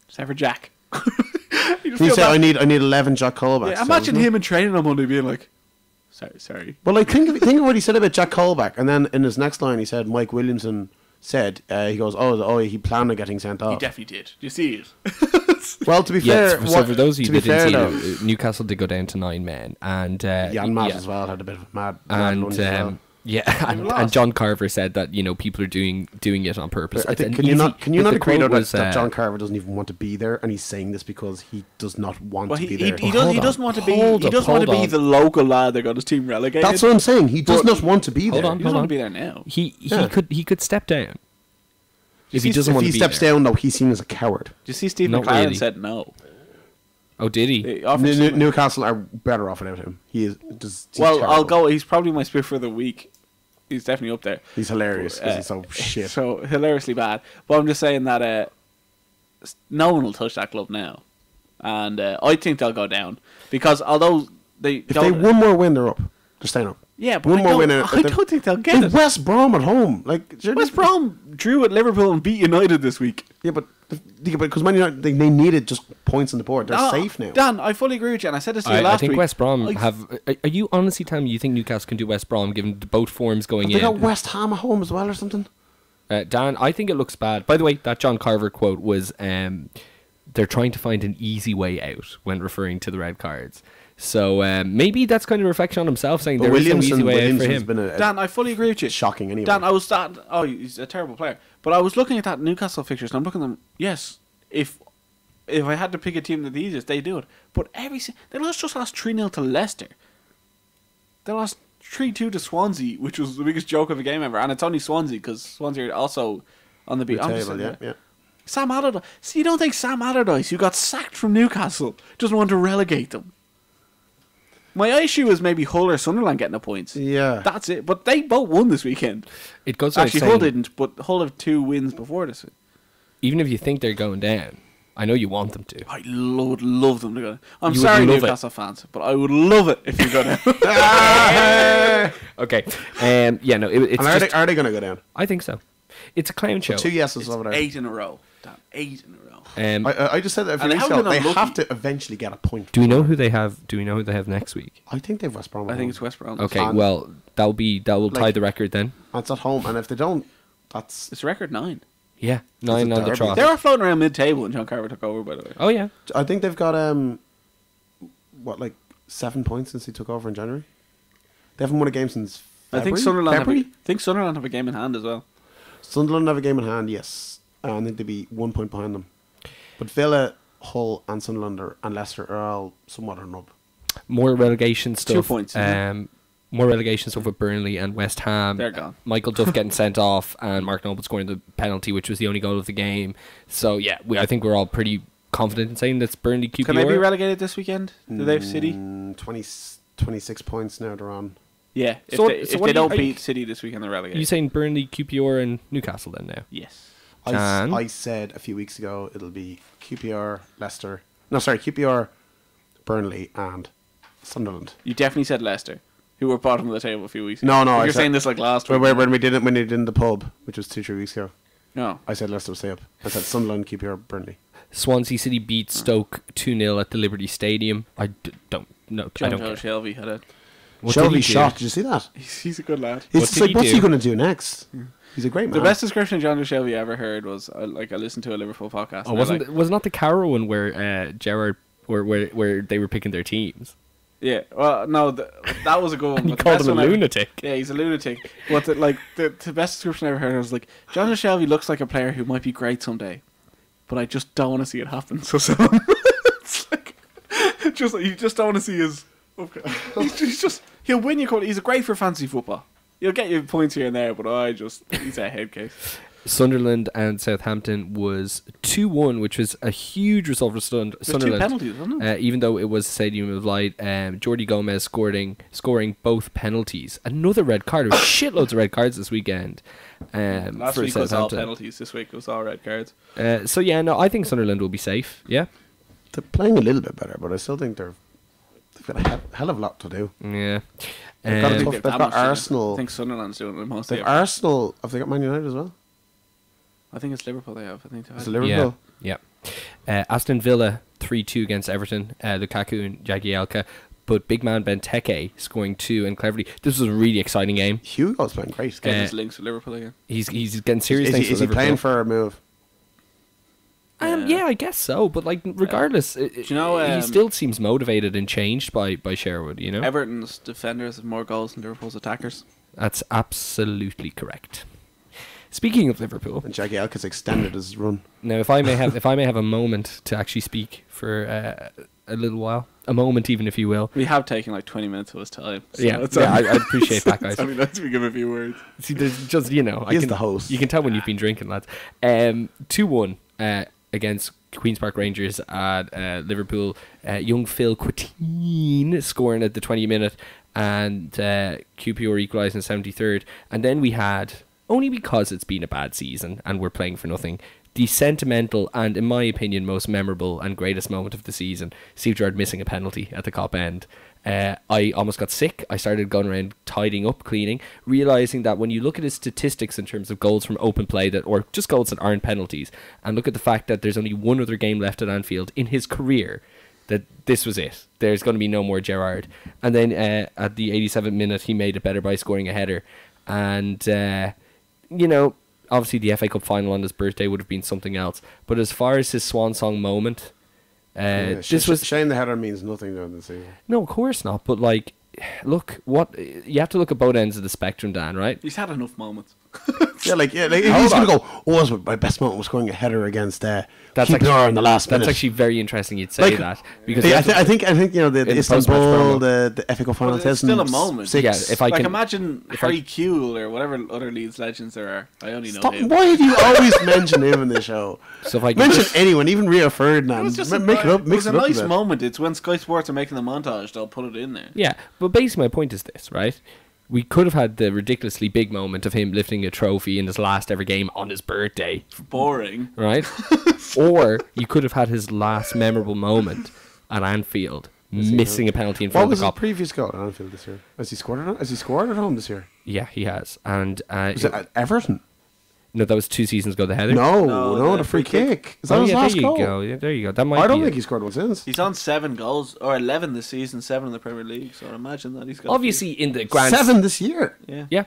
Except for Jack. You just He feel said, bad. "I need 11 Jack Callbacks." Yeah, imagine him in training on Monday being like, sorry. But like, think of what he said about Jack Callback, and then in his next line, he said Mike Williamson said he goes, he planned on getting sent He off. definitely did. Do you see it? Well, to be Yeah, fair, so for those of you to be that didn't see fair, it, though, Newcastle did go down to 9 men, and Jan Matt yeah, as well had a bit of a mad and lunge as well. yeah, and lost. John Carver said that people are doing it on purpose. I It's think, an can you easy- not the agree quote though was, that John Carver doesn't even want to be there, and he's saying this because he does not want Well, to he be there. doesn't want to be. Hold He up, doesn't want to hold be on. the local lad that got his team relegated. That's what I'm saying. He does But- not want to be Hold there. on. He doesn't want to be there now. he Yeah. could step down if he If doesn't If want he to be steps there. down, though, he's seen as a coward. Do you see Steve Not McLaren really. said no? Oh, did he? He offered some- Newcastle are better off without him. He's well, I'll terrible. go. He's probably my spirit for the week. He's definitely up there. He's hilarious because he's so shit. So hilariously bad. But I'm just saying that no one will touch that club now, and I think they'll go down because although they If they one more win, they're up. They're staying up. yeah, but one I more don't, win, I don't think they'll get With it. West Brom at home, like West Brom drew at Liverpool and beat United this week. Yeah, but because Man United they needed just points on the board. They're No, safe now. Dan, I fully agree with you, and I said this to you I last think week. West Brom I- have. Are you honestly telling me you think Newcastle can do West Brom given both forms going They got in? West Ham at home as well, or something. Dan, I think it looks bad. By the way, that John Carver quote was they're trying to find an easy way out when referring to the red cards. So maybe that's kind of a reflection on himself, saying But there is no easy way out for Williamson's him. been a Dan, I fully agree with you. shocking anyway. Dan, he's a terrible player. But I was looking at that Newcastle fixtures, and I'm looking at them. Yes, if I had to pick a team that the easiest, they do it. But they just lost 3-0 to Leicester. They lost 3-2 to Swansea, which was the biggest joke of a game ever. And it's only Swansea because Swansea are also on the beat. I'm just table, saying yeah, that. yeah. Sam Allardyce. See, you don't think Sam Allardyce, who got sacked from Newcastle, doesn't want to relegate them? My issue is maybe Hull or Sunderland getting the points. Yeah. That's it. But they both won this weekend. It goes without Actually, saying, Hull didn't, but Hull have 2 wins before this. even if you think they're going down, I know you want them to. I would love them to go down. I'm You would sorry, love it. Newcastle fans, but I would love it if you go down. Okay. Yeah, no, it's And are just, they going to go down? I think so. It's a clown show. 2 yeses over there. 8 in a row. Dan, 8 in a row. I just said that a few And weeks how ago. are they They not have lucky? to eventually get a point. Do we know who they have? Do we know who they have next week? I think they've West Brom. At I think home. it's West Brom. Okay, And- well that will tie Like- the record then. And it's at home, and if they don't, that's. It's record 9. Yeah, 9 a on the derby. trot. They were floating around mid-table when John Carver took over, by the way. Oh yeah, I think they've got 7 points since he took over in January. They haven't won a game since. I think February? Sunderland have a game in hand as well. Sunderland have a game in hand, yes. And I think they'd be 1 point behind them. But Villa, Hull, and Sunderland and Leicester are all somewhat on up. more relegation stuff. 2 points, isn't More relegation stuff with Burnley and West Ham. They're gone. Michael Duff getting sent off, and Mark Noble scoring the penalty, which was the only goal of the game. So yeah, I think we're all pretty confident in saying that's Burnley QPR. Can they be relegated this weekend? Do they have City? 26 points now they're on. Yeah. If So- they, so if what they do you- don't are you- beat City this weekend, they're relegated. You saying Burnley, QPR, and Newcastle then now? Yes. Jan? I said a few weeks ago it'll be QPR, Leicester. No, sorry, QPR, Burnley, and Sunderland. You definitely said Leicester, who were bottom of the table a few weeks No, ago. no, Like I you're said- saying this like last week. When we did in the pub, which was 2-3 weeks ago, No. I said Leicester will stay up. I said Sunderland keep your Burnley. Swansea City beat Stoke 2-0 at the Liberty Stadium. Don't know. I John don't Joe care. Shelby had it. What did he Shelby do? shot. Did you see that? He's a good lad. It's did like, he what's do? he going to do next? He's a great man. The best description John Joe Shelby ever heard was I listened to a Liverpool podcast. Oh, and was not the Carrow one where Gerrard where they were picking their teams? yeah. Well, no, that was a good one. And he but the called best him a one ever- lunatic. Yeah, he's a lunatic. But the best description I ever heard was like John Joe Shelby looks like a player who might be great someday, but I just don't want to see it happen. So it's like just you just don't want to see his. Okay. He'll win you. He's great for fantasy football. He'll get you points here and there, but he's a head case. Sunderland and Southampton was 2-1, which was a huge result for Sunderland. There's 2 penalties, wasn't it? Even though it was Stadium of Light, Jordi Gomez scoring both penalties. Another red card. There was shitloads of red cards this weekend. Last for week was all Southampton. penalties. This week was all red cards. So yeah, no, I think Sunderland will be safe. Yeah, They're playing a little bit better, but I still think they've got a hell of a lot to do. yeah. They've got a Um, tough- they've got Arsenal. I think Sunderland's doing it mostly. They've Arsenal. Have they got Man United as well? I think it's Liverpool they have. I think they Is have. it Liverpool? Yeah. Aston Villa 3-2 against Everton. Lukaku and Jagielka. But big man Benteke scoring 2 and cleverly. This was a really exciting game. Hugo's playing great. Getting his links with Liverpool again. He's getting serious Is things he, for is he Liverpool. playing for a move? Yeah, I guess so. But like, regardless, you know, he still seems motivated and changed by Sherwood. You know, Everton's defenders have more goals than Liverpool's attackers. that's absolutely correct. Speaking of Liverpool, And Jagielka's extended his run. now if I may have a moment to actually speak for a little while, a moment even if you will. We have taken like 20 minutes of his time. So Yeah, it's yeah, only- I appreciate that, guys. it's only nice we give a few words. See, there's just I He's can the host. You can tell when you've been drinking, lads. 2-1 against Queens Park Rangers at Liverpool. Young Phil Quateen scoring at the 20th minute, and QPR equalising 73rd. And then we had, only because it's been a bad season and we're playing for nothing, the sentimental and, in my opinion, most memorable and greatest moment of the season: Steve Gerrard missing a penalty at the Cop End. I almost got sick. I started going around tidying up, cleaning, realising that when you look at his statistics in terms of goals from open play, or just goals that aren't penalties, and look at the fact that there's only one other game left at Anfield in his career, that this was it. There's going to be no more Gerrard. And then at the 87th minute, he made it better by scoring a header. And, obviously the FA Cup final on his birthday would have been something else. But as far as his swan song moment, this was... Shane the header means nothing during the season. No, of course not. But like, look, what you have to look at both ends of the spectrum, Dan. Right? He's had enough moments. Yeah, like he's gonna go. Oh, that's my best moment was scoring a header against QPR in the last That's minute. actually very interesting. You'd say Like, that because I think the the Istanbul, post-match the FA Cup final But it's still a 2006. moment. Yeah, if I Like can imagine if Harry I- Kewell or whatever other Leeds legends there are. I only know Stop, him. why do you always mention him in the show? So if I can Mention just- anyone, even Rio It Ferdinand. was just Make it up. It Mix was a it up nice a bit. moment. It's when Sky Sports are making the montage. They'll put it in there. Yeah, but basically my point is this, right? We could have had the ridiculously big moment of him lifting a trophy in his last ever game on his birthday, Boring. right? Or you could have had his last memorable moment at Anfield, missing a penalty in What front was of the his Cop. previous goal at Anfield this year? Has he scored at home this year? Yeah, he has. And Was it at Everton? no, that was 2 seasons ago. The header. No, the free kick. Is that Oh his yeah, last there you goal? go. Yeah, there you go. That might I don't be think it. he scored one since. He's on 7 goals or 11 this season, 7 in the Premier League. So I imagine that he's got. Obviously in the grand 7 this year. Yeah. Yeah.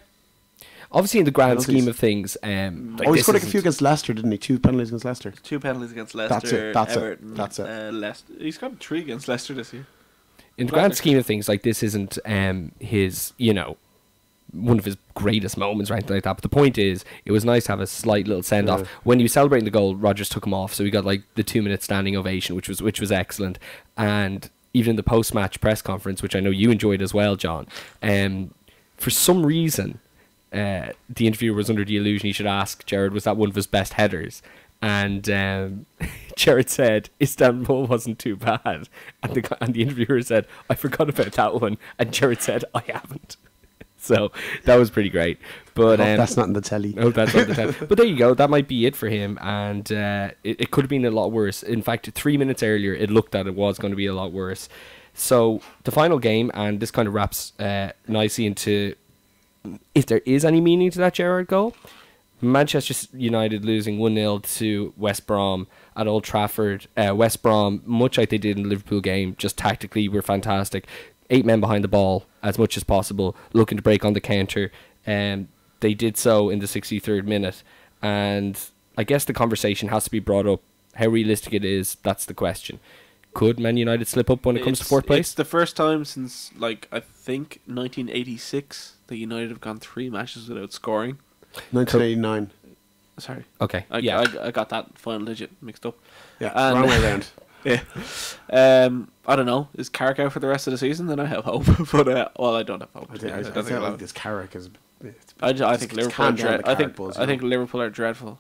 Obviously in the grand Penalties. scheme of things, like Oh, he this scored like a isn't- few against Leicester, didn't he? 2 penalties against Leicester. 2 penalties against Leicester. That's it. Everton, That's it. Leicester. He's got 3 against Leicester this year. in the grand scheme of things, like this isn't his, one of his greatest moments, right? Like that. But the point is, it was nice to have a slight little send off. Yeah. When you celebrating the goal, Rogers took him off, so we got like the 2-minute standing ovation, which was excellent. And even in the post match press conference, which I know you enjoyed as well, John, for some reason, the interviewer was under the illusion he should ask Gerrard, was that one of his best headers? And Gerrard said Istanbul wasn't too bad, and the interviewer said, I forgot about that one, and Gerrard said, I haven't. So that was pretty great. But That's not in the telly. oh, that's not the time. But there you go. That might be it for him, and it could have been a lot worse. In fact, 3 minutes earlier, it looked that it was going to be a lot worse. So the final game, and this kind of wraps nicely into if there is any meaning to that Gerrard goal. Manchester United losing 1-0 to West Brom at Old Trafford. West Brom, much like they did in the Liverpool game, just tactically were fantastic. 8 men behind the ball as much as possible, looking to break on the counter. They did so in the 63rd minute. And I guess the conversation has to be brought up. How realistic it is, that's the question. Could Man United slip up when it comes to fourth place? It's the first time since, like, I think 1986 that United have gone 3 matches without scoring. 1989. Sorry. Okay. I got that final digit mixed up. Yeah, And- wrong way around. Yeah. I don't know. Is Carrick out for the rest of the season? Then I have hope. But well, I don't have hope. I think this Carrick is. I think Liverpool. I think Liverpool are dreadful.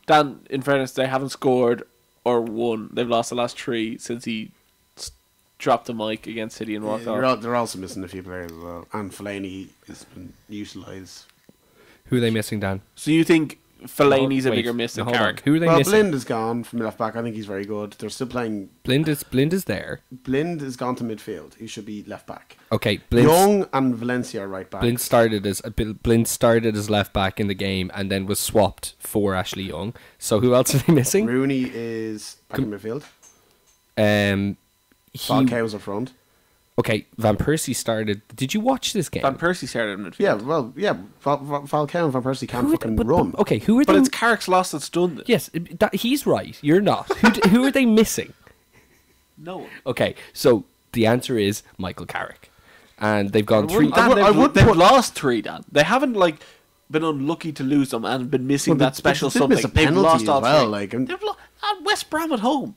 Dan, in fairness, they haven't scored or won. They've lost the last 3 since he dropped the mic against City and walked off. They're also missing a few players as well, and Fellaini has been utilised. Who are they missing, Dan? So you think Fellaini's a Wait, bigger miss than hold on. Carrick? Who are they Well, missing? Blind is gone from left back. I think he's very good. They're still playing. Blind is there. Blind is gone to midfield. He should be left back. Okay, Blind Young and Valencia are right back. Blind started as left back in the game and then was swapped for Ashley Young. So who else are they missing? Rooney is back in midfield. Falcao's up front. Okay, Van Persie started. Did you watch this game? Van Persie started in midfield. Yeah, well, yeah. Falcao and Van Persie can't Who are fucking they- run. Okay, who are But they? it's Carrick's loss that's done this. Yes, he's right. You're not. Who are they missing? No one. Okay, so the answer is Michael Carrick, and they've gone three. Dan, I would they've put- lost 3, Dan. They haven't, like, been unlucky to lose them and been missing that special they did miss something. a They've penalty lost as all well, 3. like, They've West Brom at home.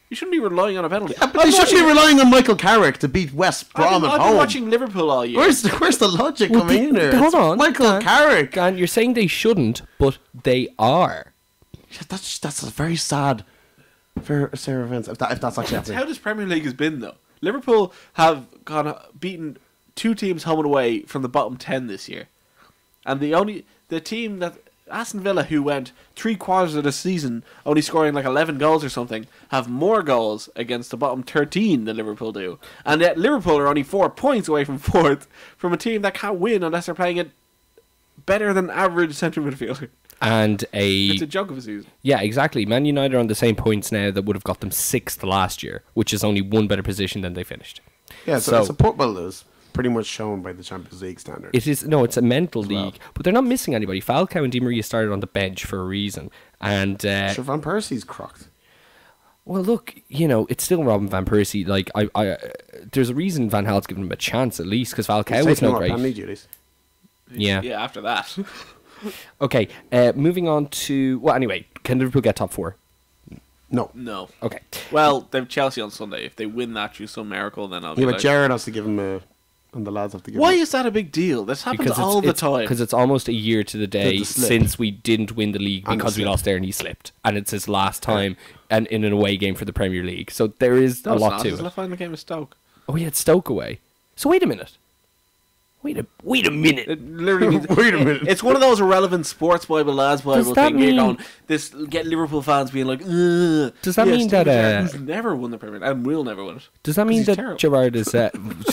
You shouldn't be relying on a penalty. But they shouldn't be relying on Michael Carrick to beat West Brom at I've home. been watching Liverpool all year. Where's the logic coming in there? Hold It's on, Michael Dan. Carrick. Dan, you're saying they shouldn't, but they are. Yeah, that's a very sad for Sarah events if that's actually That's happening. how this Premier League has been, though. Liverpool have beaten 2 teams home and away from the bottom 10 this year, and the team that Aston Villa, who went 3/4 of the season only scoring like 11 goals or something, have more goals against the bottom 13 than Liverpool do, and yet Liverpool are only 4 points away from 4th from a team that can't win unless they're playing it better than average central midfielder. And It's a joke of a season. Yeah, exactly. Man United are on the same points now that would have got them 6th last year, which is only one better position than they finished. Yeah, so it's a well, it's pretty much shown by the Champions League standard. It is it's a mental well. league, but they're not missing anybody. Falcao and Di Maria started on the bench for a reason, and Sure, Van Persie's crocked. well, look, it's still Robin van Persie. Like there's a reason Van Gaal's given him a chance at least because Falcao He's was taking no more great. penalty duties. Yeah. Yeah, after that. Okay, moving on to anyway, can Liverpool get top 4? No. No. Okay. Well, they've Chelsea on Sunday. If they win that through some miracle, then I'll be Yeah, but like, Jared has to give him and the lads have to give why him. is that a big deal? This happens all the time. Because it's almost a year to the day The slip. since we didn't win the league And the because we slip. lost there and he slipped, and it's his last time and in an away game for the Premier League. So there is No, a it's lot not. to It's it. the final game with Stoke. Oh, he had Stoke away. So wait a minute. Wait a minute. It literally means Wait a minute. It's one of those irrelevant sports Bible, lads Bible that thing. You're mean- going, this get Liverpool fans being like, ugh. Does that mean Steven that, Gerrard, who's never won the Premier League and will never win it? Does that mean he's that terrible. Gerard is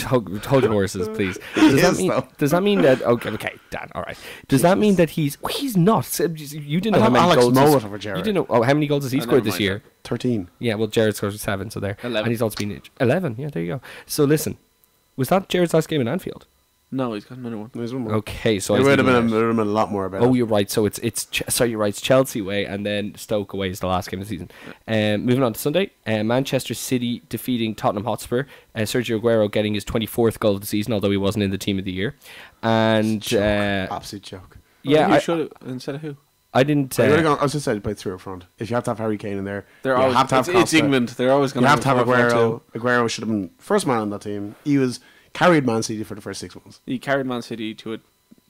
hold your horses, please? Does that mean that okay, Dan, all right. Does that mean that he's not? You didn't know I how have many Alex goals Mowat over Gerrard. You didn't know how many goals has he Oh, scored never this mind year? 13. Yeah, well, Jared scored 7, so there. 11. And he's also been 11. Yeah, there you go. So listen, was that Jared's last game in Anfield? No, he's got another one. There's one more. Okay, so It I would have didn't been know. a lot more about Oh, it. you're right. So you're right. It's Chelsea away, and then Stoke away is the last game of the season. Moving on to Sunday, Manchester City defeating Tottenham Hotspur. Sergio Aguero getting his 24th goal of the season, although he wasn't in the team of the year. And Joke. Absolute joke. yeah, Who I, should have instead of who? I didn't. I was just saying, play through up front. If you have to have Harry Kane in there, They're you always, have to have it's Costa. England. They're always going You have to have 4-4-2. Aguero. Aguero should have been first man on that team. He carried Man City for the first 6 months. He carried Man City to a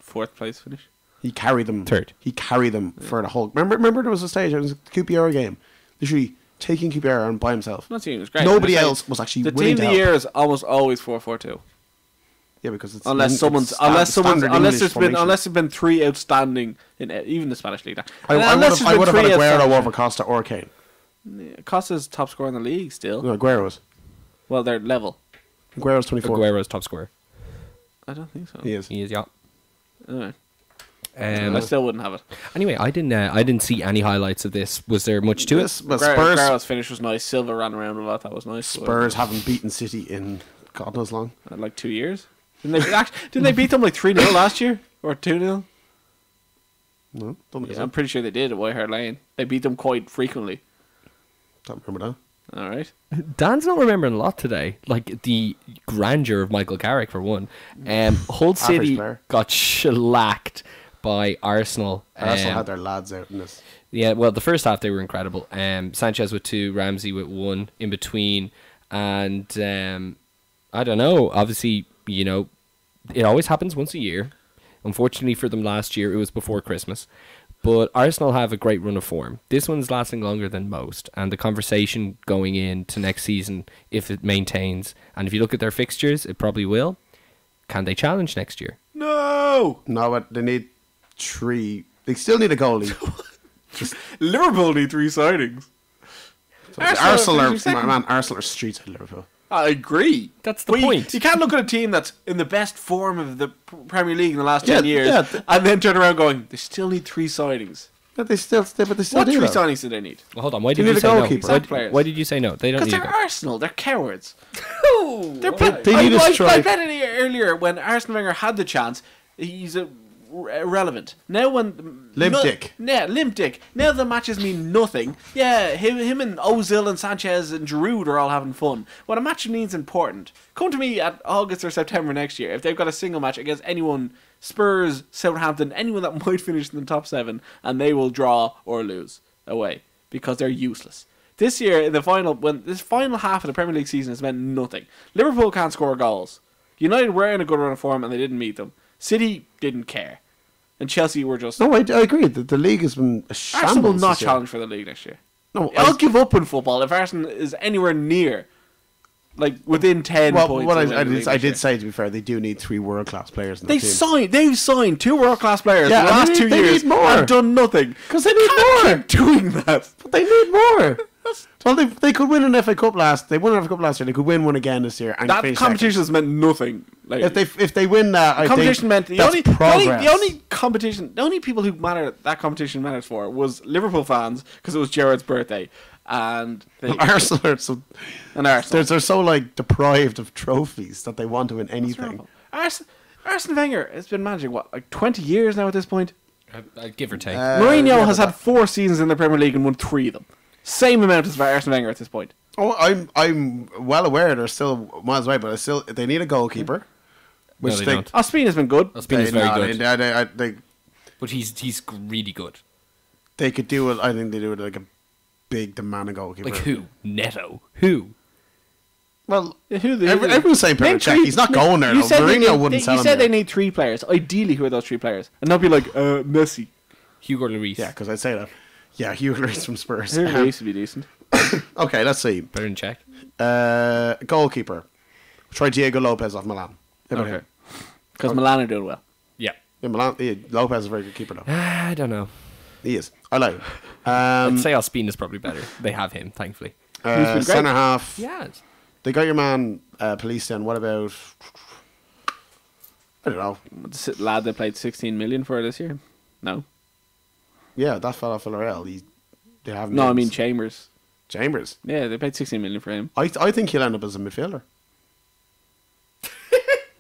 4th place finish. He carried them. Third. He carried them for the whole. Remember there was a stage. It was a QPR game. Literally taking QPR on by himself. Not saying it was great. Nobody I'm just else saying was actually the willing team to of the help. year is almost always 4-4-2. Yeah, because it's Unless there's been 3 outstanding in even the Spanish league. I would have had Aguero over Costa or Kane. Costa's top scorer in the league still. No, Aguero's. Well, they're level. Aguero's 24. Aguero's top scorer. I don't think so. He is. He is, yeah. Alright. I still wouldn't have it. Anyway, I didn't see any highlights of this. Was there much to it? Well, Spurs. Aguero's finish was nice. Silva ran around a lot. That was nice. Spurs haven't beaten City in God knows long. Like 2 years. Didn't they beat them like 3-0 last year or 2-0? No, don't think Yeah, so. I'm pretty sure they did at White Hart Lane. They beat them quite frequently. Don't remember that. All right. Dan's not remembering a lot today. Like the grandeur of Michael Carrick for one. Hull City player. got shellacked by Arsenal. Arsenal had their lads out in this. Yeah, well, the first half they were incredible. Sanchez with 2, Ramsey with 1 in between, and I don't know. Obviously, you know, it always happens once a year. Unfortunately for them last year, it was before Christmas. But Arsenal have a great run of form. This one's lasting longer than most. And the conversation going into next season, if it maintains, and if you look at their fixtures, it probably will. Can they challenge next year? No. No, but they need 3. They still need a goalie. Liverpool need 3 signings. Arsenal finished second. Arsenal are streets at Liverpool. I agree. That's the But point. You can't look at a team that's in the best form of the Premier League in the last 10 years yeah. and then turn around going, they still need 3 signings. But they still What do 3 though. signings do they need? Well, hold on. Why They did you need a say no? goalkeeper. Why, Exact players. why did you say no? They don't Because need they're a goal. Arsenal. They're cowards. They're They need a I strike. bet earlier when Arsene Wenger had the chance, he's irrelevant. Now when Limp dick. Yeah, limp dick. Now the matches mean nothing. Yeah, him and Ozil and Sanchez and Giroud are all having fun. What a match means important. Come to me at August or September next year if they've got a single match against anyone, Spurs, Southampton, anyone that might finish in the top 7, and they will draw or lose away because they're useless. This year, in the final, when this final half of the Premier League season has meant nothing. Liverpool can't score goals. United were in a good run of form and they didn't meet them. City didn't care. And Chelsea were just... No, I agree. The league has been a shambles. Arsenal will not this year. challenge for the league next year. No, I'll give up in football if Arsenal is anywhere near, like, within 10 well, points. what of winning the league I this year. did say, to be fair, they do need 3 world-class players in their team. They've signed 2 world-class players Yeah, in the and last 2 they years need more. and done nothing. Because they need Can't more. keep doing that. But they need more. Well, they could win an FA Cup They won an FA Cup last year. They could win one again this year. And That finish competition has meant nothing. Like, second. If they win that, I competition think meant that's progress. the only people who that competition matters for was Liverpool fans because it was Gerrard's birthday and Arsenal are so Arsenal. they're so like deprived of trophies that they want to win anything. Arsene Wenger has been managing what, like 20 years now at this point. Give or take. Mourinho yeah, has but had 4 seasons in the Premier League and won 3 of them. Same amount as Arsene Wenger at this point. Oh, I'm well aware they're still miles away, but they need a goalkeeper. Which they don't. Ospina's been good. Ospina's very good. They But he's really good. they could do it. I think they do it like a big demanding goalkeeper. Like who? Neto. Who? Well, Who the- everyone's saying Name Petr Cech. three- He's not going there. You Though. said they Mourinho need- wouldn't sell You him said they there. need 3 players. Ideally, who are those 3 players? And not be like, Messi. Hugo Lloris. Yeah, because I'd say that. Yeah, Hugo Lloris from Spurs. He used to be decent. Okay, let's see. Better than Czech. Goalkeeper. Try Diego Lopez off Milan. How about Okay. him? Because Milan are doing well. Yeah. Yeah, Lopez is a very good keeper though. I don't know. He is. I like him. I'd say Ospina's probably better. They have him, thankfully. been great. Centre half. Yeah. They got your man Police then. What about? I don't know. The lad they played 16 million for this year. No. Yeah, that fella for Villarreal. They have. No, I names. mean Chambers. Chambers. Yeah, they paid 16 million for him. I think he'll end up as a midfielder.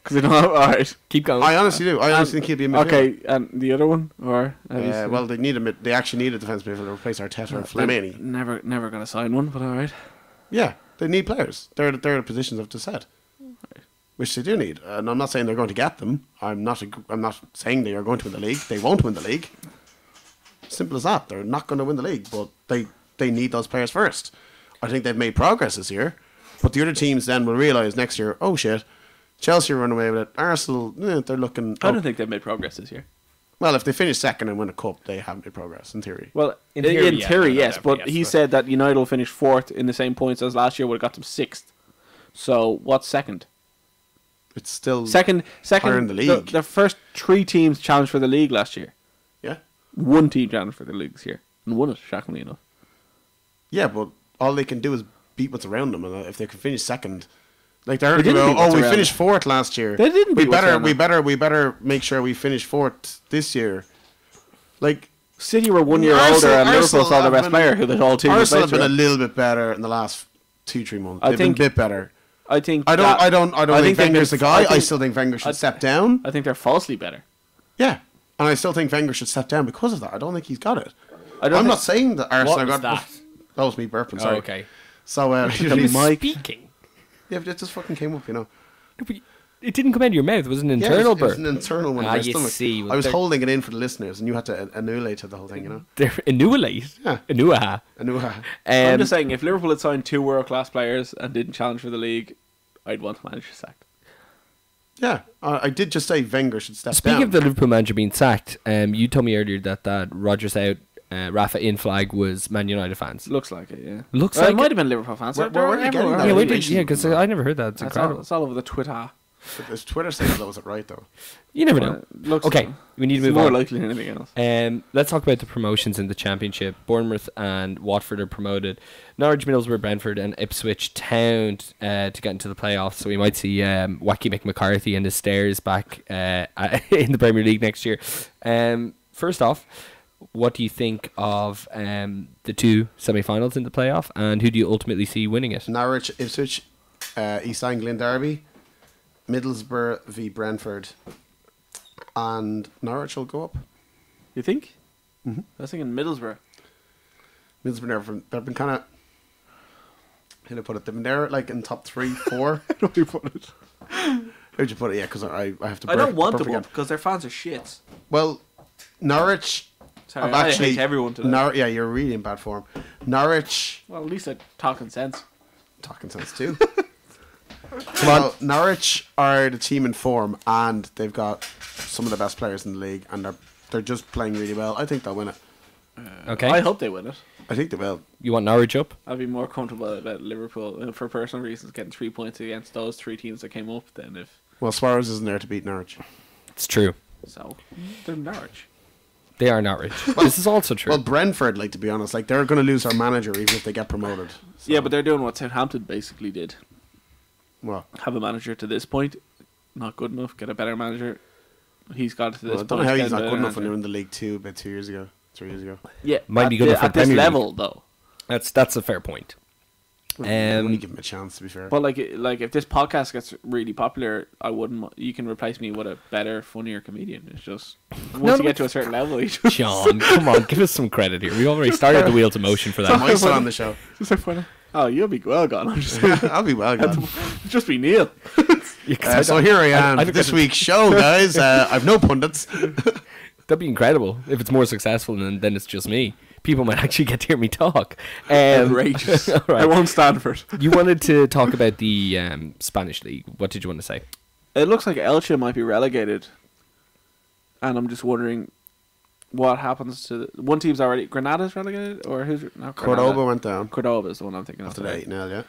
Because they don't have, alright. Keep going. I honestly do. I honestly think he'll be a midfielder. Okay, and the other one? Or have you seen- Well, they need a They actually need a defensive midfielder to replace Arteta and Flamini. Never gonna sign one, but alright. Yeah, they need players. They're the positions I've just said, which they do need. And I'm not saying they're going to get them. I'm not saying they are going to win the league. They won't win the league. Simple as that. They're not going to win the league, but they need those players first. I think they've made progress this year, but the other teams then will realise next year, oh shit, Chelsea run away with it. Arsenal, they're looking. I don't think they've made progress this year. Well, if they finish second and win a cup, they haven't made progress in theory. Well, in theory, theory, yeah, yes, no, but yes, he but- said that United will finish 4th in the same points as last year would have got them 6th. So, what's second? It's still Second, higher in the league. The first 3 teams challenged for the league last year. Yeah, 1 team challenged for the league this year and won it, shockingly enough. yeah, but all they can do is beat what's around them, and if they can finish second, Like they're They didn't going, beat what's we around finished it. fourth last year. They didn't We beat what's better, around we it. better, we better make sure we finish fourth this year. Like City were 1 year Arsenal- older, and Liverpool Arsenal saw their have best been- player, who they all 2 years Arsenal have been a later. little bit better in the last 2-3 months. I They've think- been a bit better. I think. I that- don't I think think they've Wenger's the been- guy. I think- still think Wenger should I- step down. I think they're falsely better. Yeah, and I still think Wenger should step down because of that. I don't think he's got it. I don't I'm think- not saying that Arsenal What was got that? That was me burping. Sorry. Oh, okay. So Tell me, Mike. Speaking. yeah, but it just fucking came up, you know. No, but it didn't come out of your mouth. It was an Yeah, internal it was burp. an internal one. in Ah, my you stomach. see, well, I was they're- holding it in for the listeners, and you had to annihilate the whole thing, you know. They're annihilate. Yeah. Anuaha. I knew. I'm just saying, if Liverpool had signed 2 world-class players and didn't challenge for the league, I'd want the manager sacked. Yeah, I did just say Wenger should step Speaking down. of the Liverpool manager being sacked, you told me earlier that Rodgers out, Rafa in flag was Man United fans. Looks like it, yeah. Looks Well, like it might it. have been Liverpool fans. Where They're are you getting everywhere. that Yeah, wait, information? because I never heard that. It's That's incredible. it's all over the Twitter. His Twitter says that was it right though. You never know. Looks Okay, we need to it's move more on. likely than anything else. Let's talk about the promotions in the Championship. Bournemouth and Watford are promoted. Norwich, Middlesbrough, Brentford, and Ipswich Town to get into the playoffs. So we might see Wacky McCarthy and his stairs back in the Premier League next year. First off, what do you think of the 2 semi-finals in the playoff, and who do you ultimately see winning it? Norwich, Ipswich, East Anglian Derby, Middlesbrough v Brentford, and Norwich will go up. You think? Mhm. I was thinking Middlesbrough. Middlesbrough, they've been kind of. How do I put it? They've been there like in top 3, 4. How do you put it? How'd you put it? Yeah, because I have to. I don't burp- want burp them again. up because their fans are shit. Well, Norwich. Sorry, I've I actually hate everyone today. Yeah, you're really in bad form. Norwich, Well, at least they're talking sense. talking sense too. Come on, Norwich are the team in form, and they've got some of the best players in the league, and they're just playing really well. I think they'll win it. Okay, I hope they win it. I think they will. you want Norwich up? I'd be more comfortable about Liverpool for personal reasons getting 3 points against those 3 teams that came up than if Well, Suarez isn't there to beat Norwich. It's true. so. They're Norwich. They are Norwich. This is also true. Well, Brentford, like to be honest, like they're going to lose their manager even if they get promoted. So, Yeah, but they're doing what Southampton basically did. well, Have a manager to this point, not good enough. Get a better manager. He's got to this I point. don't know how get he's a not better good enough when manager. they're in the League 2 about 2 years ago, 3 years ago. Yeah, Might at be good enough for at this Premier League. level though. That's a fair point. When you give him a chance, to be fair. But like if this podcast gets really popular, I wouldn't. You can replace me with a better, funnier comedian. It's just once you get to a certain level, you just John, come on, give us some credit here. We already started the wheels of motion for that. Am I still on the show? it's so funny. Oh, you'll be well gone. I'm just I'll be well gone. just be Neil. Yeah, 'cause I So don't- here I am, I don't this get week's show, guys. I've no pundits. That'd be incredible if it's more successful and then it's just me. People might actually get to hear me talk. Outrageous. all right. I won't stand for it. You wanted to talk about the Spanish league. What did you want to say? It looks like Elche might be relegated, and I'm just wondering what happens to one team's already. Granada's relegated, or who's not Granada? Cordoba went down Cordoba is the one I'm thinking of. after the today. 8-0, yeah.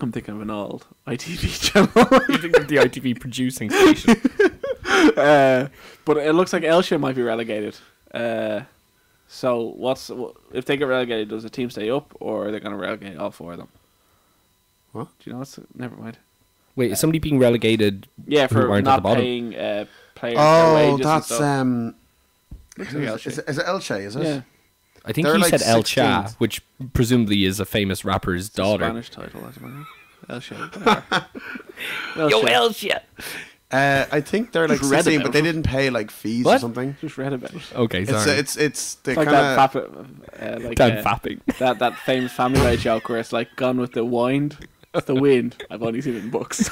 I'm thinking of an old ITV channel. You think of the ITV producing station? But it looks like Elche might be relegated. So if they get relegated? Does the team stay up, or are they going to relegate all 4 of them? What? Do you know? Never mind. Wait, is somebody being relegated? Yeah, who for aren't at the not bottom? paying players their Oh, wages. that's and stuff. Looks like Elche. is it Elche? Is it? Yeah, I think They're he like said El Cha, 16th. which presumably is a famous rapper's It's a daughter. Spanish title, I suppose. Elche. whatever. Yo, Elche. El Cha. I think they're like Just read 16, about but they it. didn't pay like fees or What? something. Just read about it. Okay, It's sorry. it's they It's like kind that, of like Dan fapping. that famous Family Guy joke where it's like Gone with the Wind, it's the wind. I've only seen it in books.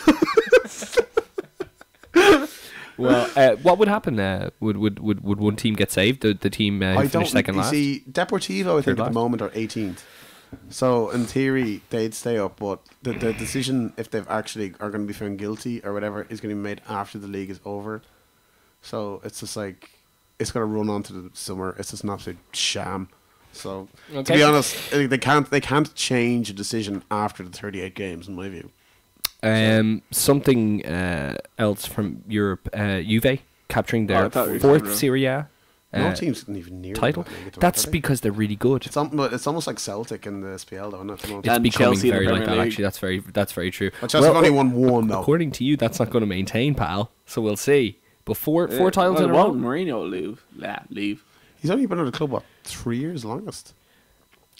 Well, what would happen? Would one team get saved? The team who I don't finished second you last? see Deportivo I think at last. the moment are 18th. So in theory they'd stay up, but the decision if they've actually are going to be found guilty or whatever is going to be made after the league is over. So it's just like it's going to run on to the summer. It's just an absolute sham. So to Okay. be honest, they can't change a decision after the 38 games in my view. Something else from Europe. Juve capturing Oh, I their thought you were 4th saying Serie A No teams isn't even near title. that league at the That's moment, are they? because they're really good. It's almost like Celtic in the SPL, though, isn't it? It's And becoming Chelsea in the very like Premier that. League. Actually, that's very true. Well, Chelsea have only won one, though. According to you, that's not going to maintain, pal. So we'll see. But four titles well, in a won't row. Mourinho will leave. He's only been at the club, what, 3 years longest?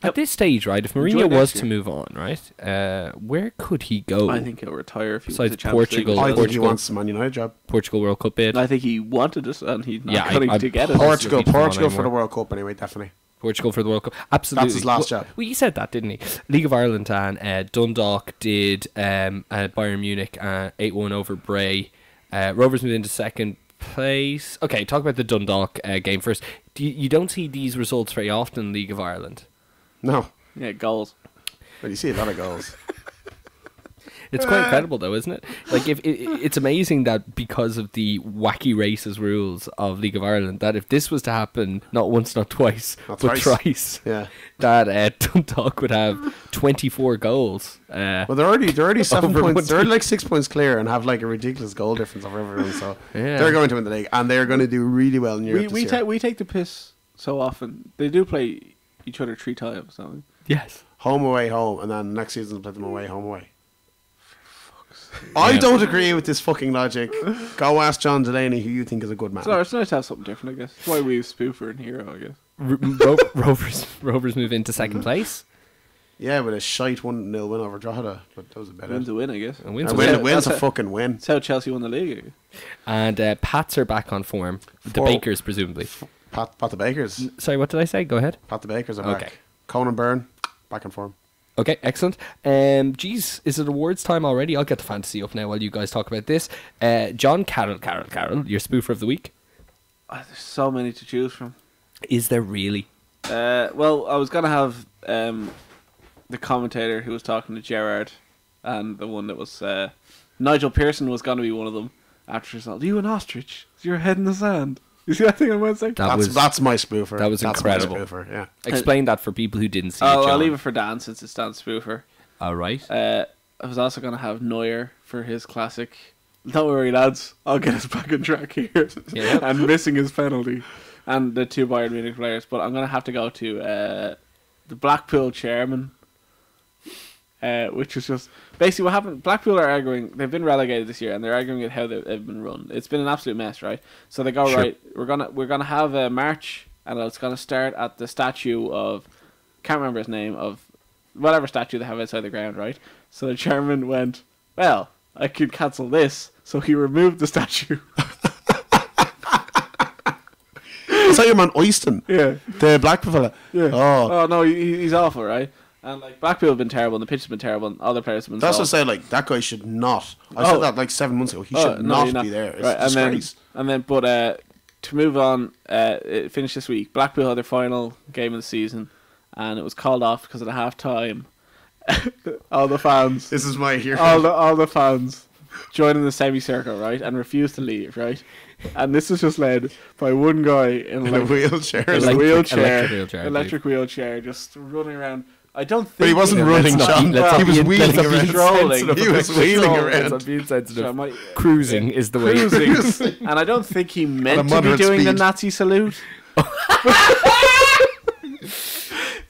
At this stage, right? If Enjoy Mourinho next was year. to move on, right? Where could he go? I think he'll retire if he Besides wins the Champions League. Portugal. I think he Portugal. wants the Man United job. Portugal World Cup bid. I think he wanted it, and he's not Yeah, going I- to get it. Portugal. Portugal anymore. for the World Cup, anyway, definitely. Portugal for the World Cup. Absolutely. That's his last job. Well, he said that, didn't he? League of Ireland and Dundalk did Bayern Munich 8-1 over Bray. Rovers moved into second place. Okay, talk about the Dundalk game first. You don't see these results very often in League of Ireland. No. Yeah, goals. But you see a lot of goals. It's quite incredible, though, isn't it? Like, it's amazing that because of the wacky racist rules of League of Ireland, that if this was to happen not once, not twice, Not but thrice. thrice, Yeah. that Dundalk would have 24 goals. Well, they're already 7 Over points. one They're already like 6 points clear and have like a ridiculous goal difference over everyone. So Yeah. they're going to win the league, and they're going to do really well in Europe We this year. we take the piss so often. They do play each other 3 times. Don't they? Yes. Home, away, home, and then next season play them away, home, away. I Yeah. don't agree with this fucking logic. Go ask John Delaney, who you think is a good man. So it's nice to have something different, I guess. That's why we use Spoofer and Hero, I guess. Rovers move into second place. Yeah, with a shite 1-0 win over Drogheda, but that was about Win's it. a win, I guess. And wins A a win, win. a win's a That's fucking win. That's how Chelsea won the league. I guess. And Pats are back on form. The For- Bakers, presumably. Pat the Bakers. Sorry, what did I say? Go ahead. Pat the Bakers are Okay. back. Conan Byrne, back in form. Okay, excellent. Geez, is it awards time already? I'll get the fantasy up now while you guys talk about this. John Carroll, your spoofer of the week. Oh, there's so many to choose from. Is there really? Well, I was going to have the commentator who was talking to Gerrard, and the one that was Nigel Pearson was going to be one of them after his result. Are you an ostrich? Is your head in the sand? You see that thing on Wednesday? That's my spoofer. that was That's incredible. My spoofer, yeah. Explain that for people who didn't see it, Oh, John. I'll leave it for Dan since it's Dan's spoofer. All right. I was also going to have Neuer for his classic. Don't worry, lads. I'll get us back on track here. Yeah. And missing his penalty. And the 2 Bayern Munich players. But I'm going to have to go to the Blackpool chairman. Which is just... Basically what happened... Blackpool are arguing... They've been relegated this year. And they're arguing at how they've been run. It's been an absolute mess, right? So they go, Sure. right, we're gonna have a march. And it's going to start at the statue of... Can't remember his name. Of whatever statue they have outside the ground, right? So the chairman went, well, I could cancel this. So he removed the statue. Is that your man Oyston? Yeah. The Blackpool fella? Yeah. Oh. Oh, no, he's awful, right? And, like, Blackpool have been terrible, and the pitch has been terrible, and other players have been That's soft. what I say, like, that guy should not. I Oh. said that like 7 months ago. He should No, not you're be there. It's right, a disgrace. but to move on, it finished this week. Blackpool had their final game of the season, and it was called off because of the half time. All the fans, This is my hero. all the fans joined the semicircle, right, and refused to leave, right. And this was just led by one guy in in a like wheelchair. in a Electric wheelchair, wheelchair, I electric wheelchair, just running around. I don't think But he wasn't he- running, Let's not John. be- let's He not was be- wheeling let's not be around. strolling. He was wheeling Strolling. Let's around. not be insensitive. So I might- Cruising is the way. cruising, and I don't think he meant to be moderate doing the speed. Nazi salute.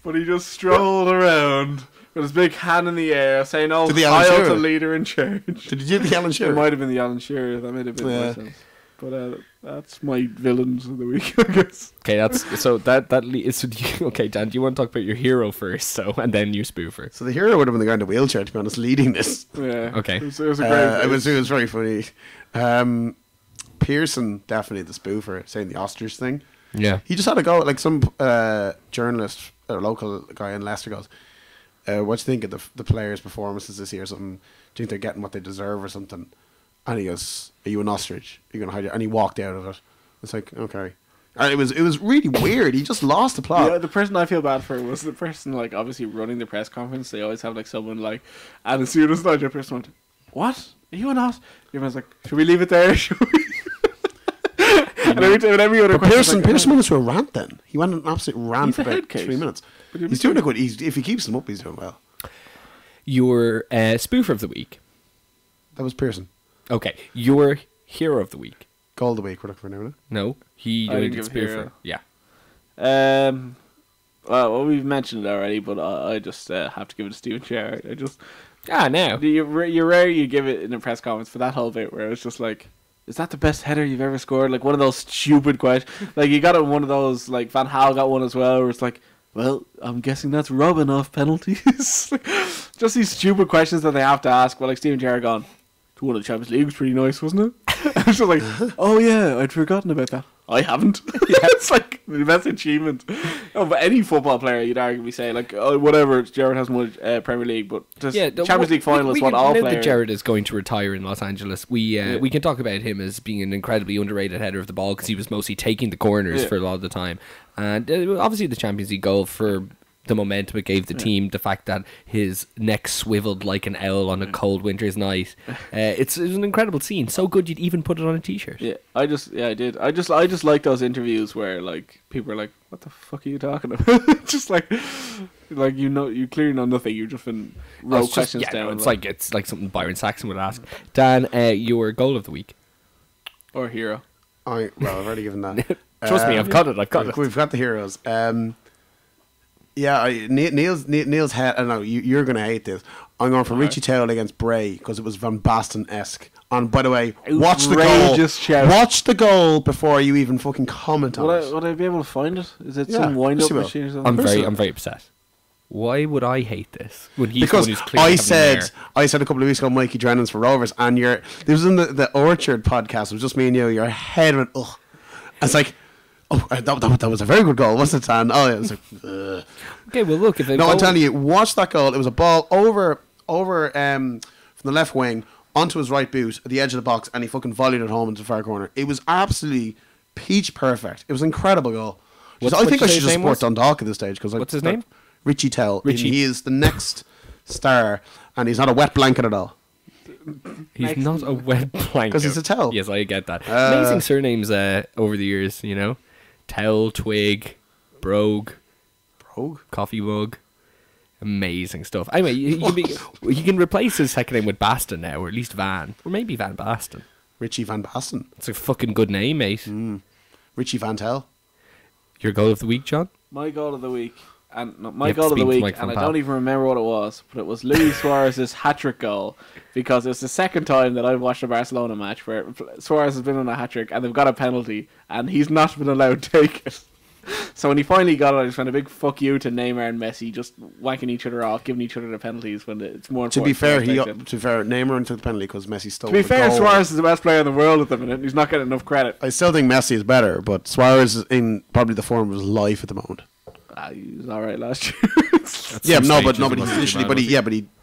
But he just strolled around with his big hand in the air, saying, "Oh, To the Alan I'll Shearer. the leader in charge." Did you do the Alan It Shearer? might have been the Alan Shearer. That might have been Yeah. my sense. But that's my villains of the week, I guess. Okay, that's so okay, Dan. Do you want to talk about your hero first, so and then your spoofer? So the hero would have been the guy in the wheelchair, to be honest, leading this. Yeah. Okay. It was a great. It was very funny. Pearson, definitely the spoofer, saying the ostrich thing. Yeah. He just had to go, like some journalist or local guy in Leicester goes, what do you think of the players' performances this year or something? Do you think they're getting what they deserve or something? And he goes, are you an ostrich? Are you going to hide it? And he walked out of it. It's like, okay. And it was really weird. He just lost the plot. Yeah, the person I feel bad for was the person, like, obviously running the press conference. They always have, like, someone, like, and as soon as Nigel Pearson went, what? Are you an os? Everyone's like, should we leave it there? Should we? And every other But question, Pearson went into a rant then. He went on an absolute rant He's for a head about case. 3 minutes. But he'll He's be doing a good. If he keeps them up, he's doing well. Your spoofer of the week. That was Pearson. Okay, your hero of the week. Goal of the week. We're looking for now. No, he I didn't did give spear hero. for. Yeah. Well, we've mentioned it already, but I just have to give it to Steven Gerrard. I just Now. you're rare you give it in a press conference for that whole bit where it's just like, is that the best header you've ever scored? Like one of those stupid questions. Like you got it one of those, like Van Gaal got one as well, where it's like, well, I'm guessing that's rubbing off penalties. Just these stupid questions that they have to ask. Well, like Steven Gerrard gone, to one of the Champions League was pretty nice, wasn't it? I was just like, oh yeah, I'd forgotten about that. I haven't. It's like the best achievement. Oh, but any football player, you'd arguably say, like, oh, whatever, Gerrard hasn't won Premier League, but just Champions League final is what all players. Now that Gerrard is going to retire in Los Angeles, we can talk about him as being an incredibly underrated header of the ball because he was mostly taking the corners for a lot of the time. And obviously the Champions League goal for the momentum it gave the team, the fact that his neck swiveled like an owl on a cold winter's night. It was an incredible scene. So good you'd even put it on a t-shirt. Yeah, I did. I just like those interviews where like people are like, "What the fuck are you talking about?" Just like you clearly know nothing. You've just been wrote questions down. No, it's like something Byron Saxon would ask. Dan, your goal of the week or hero. I've already given that. Trust me, I've got it. We've got the heroes. Yeah, Neil's head. I know you're going to hate this. I'm going for Richie Towell against Bray because it was Van Basten-esque. And by the way, watch the goal. Shout. Watch the goal before you even fucking comment on it. Would I be able to find it? Is it some wind-up machine or something? I'm very upset. Why would I hate this when he's because the one who's clearly I said a couple of weeks ago Mikey Drennan's for Rovers, and this was in the Orchard podcast. It was just me and you. Your head went ugh. It's like, oh, that was a very good goal, wasn't it, Tan? Oh yeah, it was like, ugh. Okay, well look. No, I'm telling you, watch that goal. It was a ball over from the left wing onto his right boot at the edge of the box, and he fucking volleyed it home into the far corner. It was absolutely peach perfect. It was an incredible goal. I think I should just support Dundalk at this stage because what's his name? Richie Tell. Richie. He is the next star, and he's not a wet blanket at all. He's not a wet blanket Because he's a Tell. Yes, I get that. Amazing surnames over the years, you know. Tell, Twig, Brogue, Coffee Mug. Amazing stuff. Anyway, you can replace his second name with Baston now, or at least Van, or maybe Van Basten. Richie Van Basten. It's a fucking good name, mate. Richie Van Tell. Your goal of the week, John? My goal of the week. And You my have to goal of the speak to week, Mike and Van I Pal. don't even remember what it was, but it was Luis Suarez's hat-trick goal, because it's the second time that I've watched a Barcelona match where Suarez has been on a hat-trick and they've got a penalty and he's not been allowed to take it. So when he finally got it, I just went a big fuck you to Neymar and Messi, just whacking each other off, giving each other the penalties when it's more important. To be fair, Neymar took the penalty because Messi stole To be the fair, goal. Suarez is the best player in the world at the minute, and he's not getting enough credit. I still think Messi is better, but Suarez is in probably the form of his life at the moment. He was alright last year. But he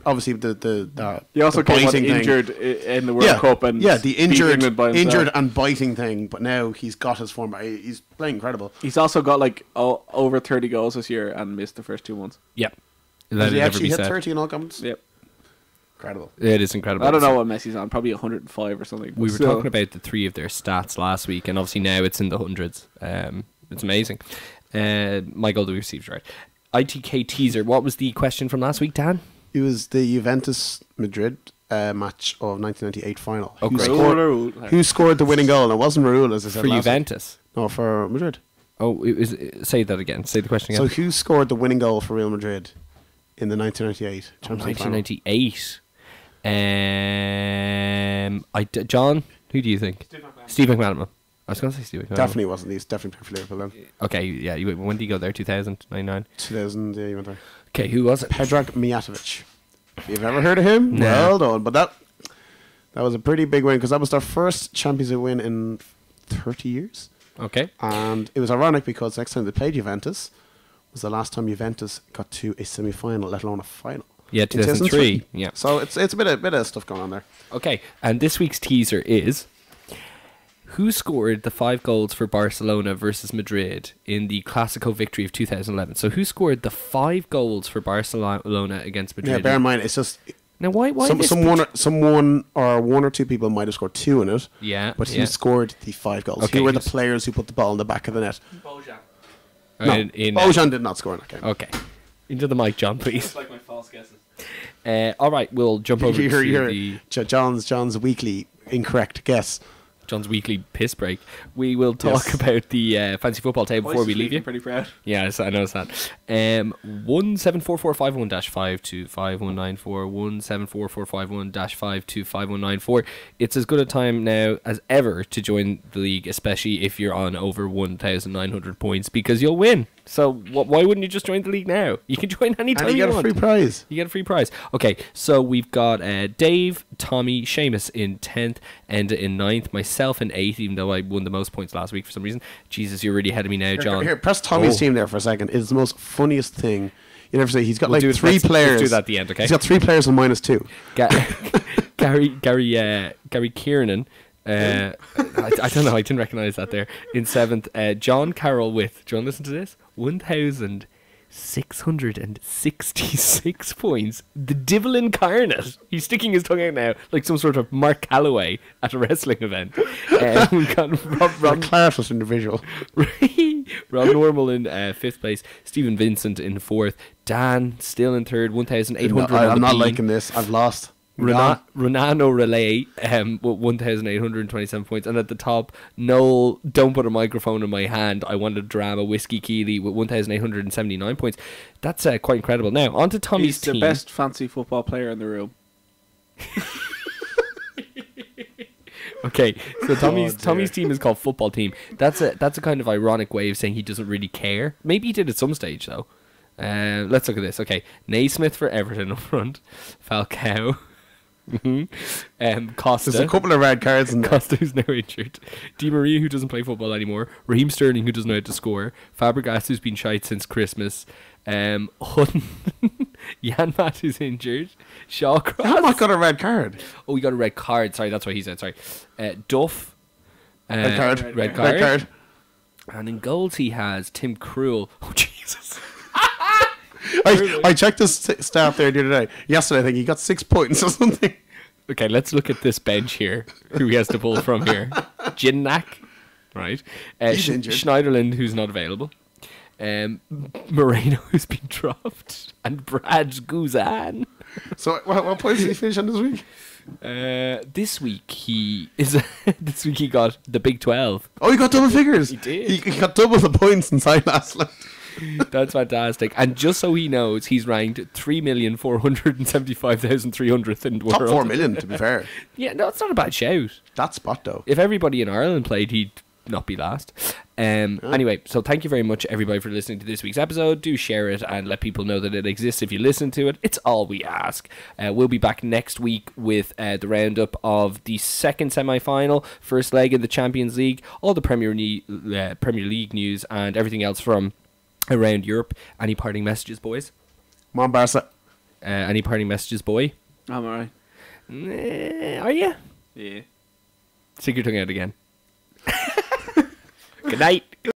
obviously the He also the came biting thing. injured in the World Cup, and the beat England by himself. injured and biting thing. But now he's got his form. He's playing incredible. He's also got like over 30 goals this year and missed the first 2 months. Yep. Did he actually hit 30 in all comments? Yep. Incredible. It is incredible. I don't know what Messi's on, probably 105 or something. We were talking about the three of their stats last week, and obviously now it's in the hundreds. It's amazing. My goal to be received, right? ITK teaser. What was the question from last week, Dan? It was the Juventus Madrid match of 1998 final. Oh, great. Who scored the winning goal? And it wasn't Raul, as I said For last Juventus? week. No, for Madrid. Oh, say that again. Say the question again. So who scored the winning goal for Real Madrid in the 1998 Champions League final? 1998. John, who do you think? Steve McManaman. I was going to say Steve McManaman. Definitely wasn't. He's definitely played for Liverpool then. Okay, yeah. When did he go there? 2000? 99? 2000, yeah, he went there. Okay, who was it? Predrag Mijatovic. If you've ever heard of him, No. well done. But that was a pretty big win because that was their first Champions League win in 30 years. Okay. And it was ironic because next time they played Juventus was the last time Juventus got to a semi-final, let alone a final. Yeah, In 2003. Yeah. So it's a bit of stuff going on there. Okay, and this week's teaser is... Who scored the 5 goals for Barcelona versus Madrid in the Clásico victory of 2011? So who scored the 5 goals for Barcelona against Madrid? Yeah, bear in mind, it's just... Now, why Someone or one or two people might have scored 2 in it. Yeah, But yeah. who scored the 5 goals? Okay, Who were the who's- players who put the ball in the back of the net? Bojan. No, Bojan did not score in that game. Okay. Into the mic, John, please. That's like my false guesses. All right, we'll jump over to You're the... John's weekly incorrect guess. John's weekly piss break. We will talk about the fancy football table before we leave you. Pretty proud. Yeah, I know it's that. 1744451-5252194 It's as good a time now as ever to join the league, especially if you're on over 1,900 points, because you'll win. So why wouldn't you just join the league now? You can join anytime and you get want. a free prize. You get a free prize. Okay, so we've got Dave, Tommy, Seamus in 10th, Enda in 9th, myself in 8th, even though I won the most points last week for some reason. Jesus, you're really ahead of me now, John. Here, press Tommy's team there for a second. It's the most funniest thing you'll ever see. He's got We'll like three players. Let's do that at the end, okay? He's got 3 players on -2. Gary Kiernan. I don't know. I didn't recognise that there. In 7th, John Carroll with. Do you want to listen to this? 1,666 points. The devil incarnate. He's sticking his tongue out now like some sort of Mark Calloway at a wrestling event. We've got Rob a classless individual. Rob Normal in 5th place. Stephen Vincent in 4th. Dan still in 3rd. 1,800. I'm not liking this. I've lost. Renano Relay with 1,827 points, and at the top, Noel, don't put a microphone in my hand, I want a drama, Whiskey Keeley with 1,879 points. That's quite incredible. Now on to Tommy's team. He's the best fancy football player in the room. Okay, so Tommy's team is called Football Team. That's a kind of ironic way of saying he doesn't really care. Maybe he did at some stage though. Let's look at this. Okay, Naismith for Everton up front, Falcao. Costa. There's a couple of red cards in there. Costa, who's now injured. Di Maria, who doesn't play football anymore. Raheem Sterling, who doesn't know how to score. Fabregas, who's been shite since Christmas. Hutton. Janmat, who's injured. Shawcross. Janmat got a red card. Oh, he got a red card. Sorry, that's what he said. Sorry. Duff. Red card. Red card. And in goals he has Tim Krul. Oh, Jesus. I checked his stat there the other day. Yesterday, I think he got 6 points or something. Okay, let's look at this bench here. Who he has to pull from here? Ginnak, right? He's injured. Schneiderlin, who's not available. Moreno, who's been dropped, and Brad Guzan. So, what points did he finish on this week? This week he got the Big 12. Oh, he got double figures. He did. He got double the points inside last night. That's fantastic. And just so he knows, he's ranked 3,475,300th in the world. Top 4 million, to be fair. Yeah, no, it's not a bad shout. That spot, though. If everybody in Ireland played, he'd not be last. Anyway, so thank you very much, everybody, for listening to this week's episode. Do share it and let people know that it exists if you listen to it. It's all we ask. We'll be back next week with the roundup of the second semi-final, first leg of the Champions League, all the Premier League news, and everything else from around Europe. Any parting messages, boys? Come on, Barca. Any parting messages, boy? I'm alright. Are you? Yeah. Stick your tongue out again. Good night.